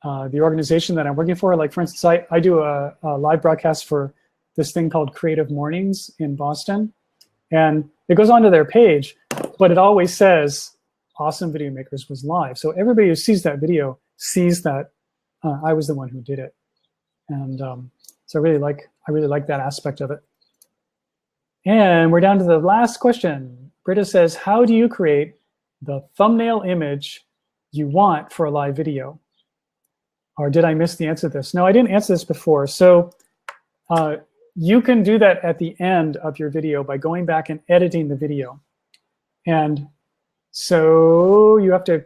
the organization that I'm working for, like for instance, I do a live broadcast for this thing called Creative Mornings in Boston, and it goes onto their page, but it always says Awesome Video Makers was live. So everybody who sees that video sees that I was the one who did it, and so I really like that aspect of it. And we're down to the last question. Britta says, how do you create the thumbnail image you want for a live video? Or did I miss the answer to this? No, I didn't answer this before. So you can do that at the end of your video by going back and editing the video. And so you have to,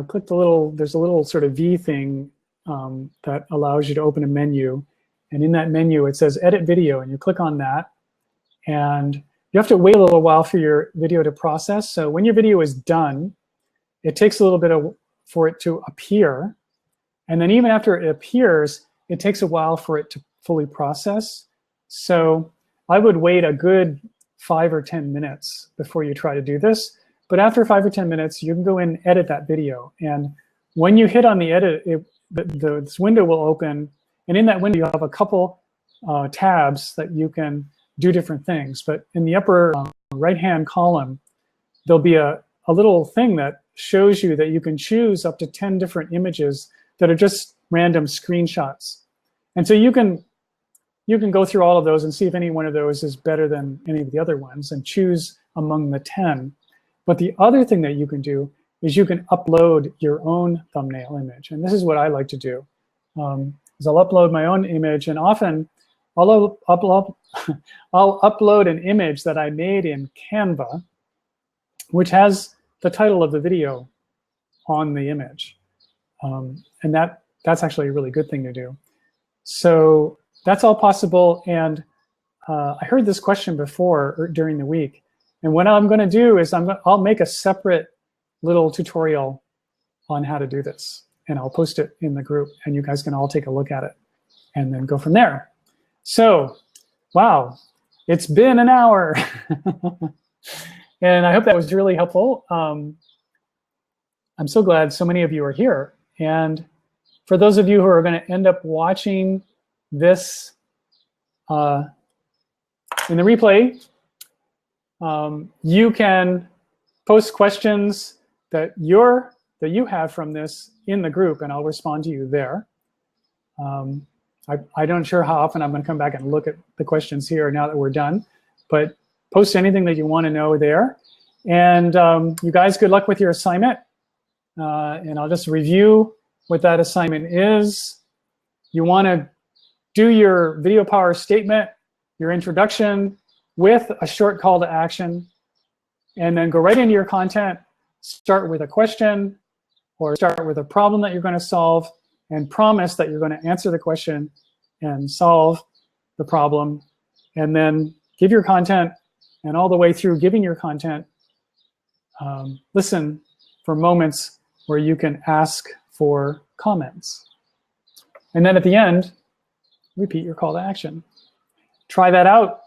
click there's a little sort of V thing that allows you to open a menu. And in that menu, it says Edit Video, and you click on that. And you have to wait a little while for your video to process. So when your video is done, it takes a little bit for it to appear. And then even after it appears, it takes a while for it to fully process. So I would wait a good 5 or 10 minutes before you try to do this. But after 5 or 10 minutes, you can go in and edit that video. And when you hit on the edit, this window will open. And in that window, you'll have a couple tabs that you can do different things. But in the upper right-hand column, there'll be a little thing that shows you that you can choose up to 10 different images that are just random screenshots. And so you can go through all of those and see if any one of those is better than any of the other ones and choose among the 10. But the other thing that you can do is you can upload your own thumbnail image. And this is what I like to do. Is I'll upload my own image, and often I'll upload an image that I made in Canva, which has the title of the video on the image. And that's actually a really good thing to do. So that's all possible. And I heard this question before during the week. And what I'm going to do is I'll make a separate little tutorial on how to do this. And I'll post it in the group. And you guys can all take a look at it and then go from there. So, wow, it's been an hour. And I hope that was really helpful. I'm so glad so many of you are here. And for those of you who are going to end up watching this in the replay, you can post questions that you have from this in the group, and I'll respond to you there. I don't sure how often I'm going to come back and look at the questions here now that we're done, but post anything that you want to know there. And you guys, good luck with your assignment. And I'll just review what that assignment is. You want to do your video power statement, your introduction, with a short call to action, and then go right into your content. Start with a question or start with a problem that you're going to solve, and promise that you're going to answer the question and solve the problem, and then give your content, and all the way through giving your content, listen for moments where you can ask for comments. And then at the end, repeat your call to action. Try that out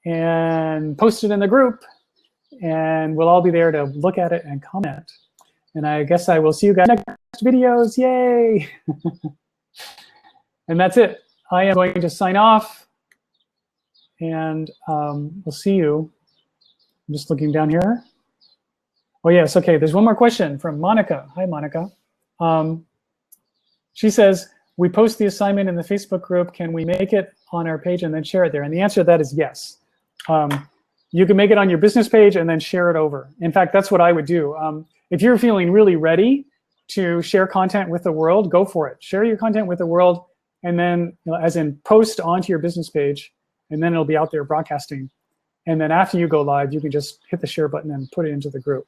and post it in the group, and we'll all be there to look at it and comment. And I guess I will see you guys next videos. Yay! And that's it. I am going to sign off, and we'll see you. I'm just looking down here. Oh, yes. OK, there's one more question from Monica. Hi, Monica. She says, we post the assignment in the Facebook group. Can we make it on our page and then share it there? And the answer to that is yes. You can make it on your business page and then share it over. In fact, that's what I would do. If you're feeling really ready to share content with the world, go for it. Share your content with the world, and then, as in post onto your business page, and then it'll be out there broadcasting. And then after you go live, you can just hit the share button and put it into the group.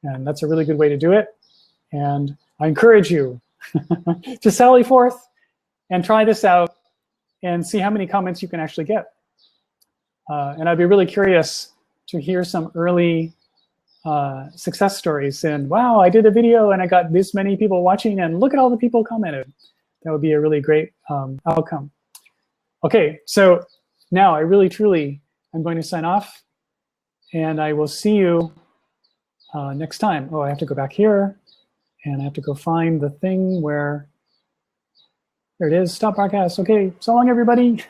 And that's a really good way to do it. And I encourage you to sally forth and try this out and see how many comments you can actually get. And I'd be really curious to hear some early success stories. And wow, I did a video and I got this many people watching, and look at all the people commented. That would be a really great outcome. OK, so now I really, truly am going to sign off. And I will see you next time. Oh, I have to go back here. And I have to go find the thing where, there it is, stop broadcast. OK, so long, everybody.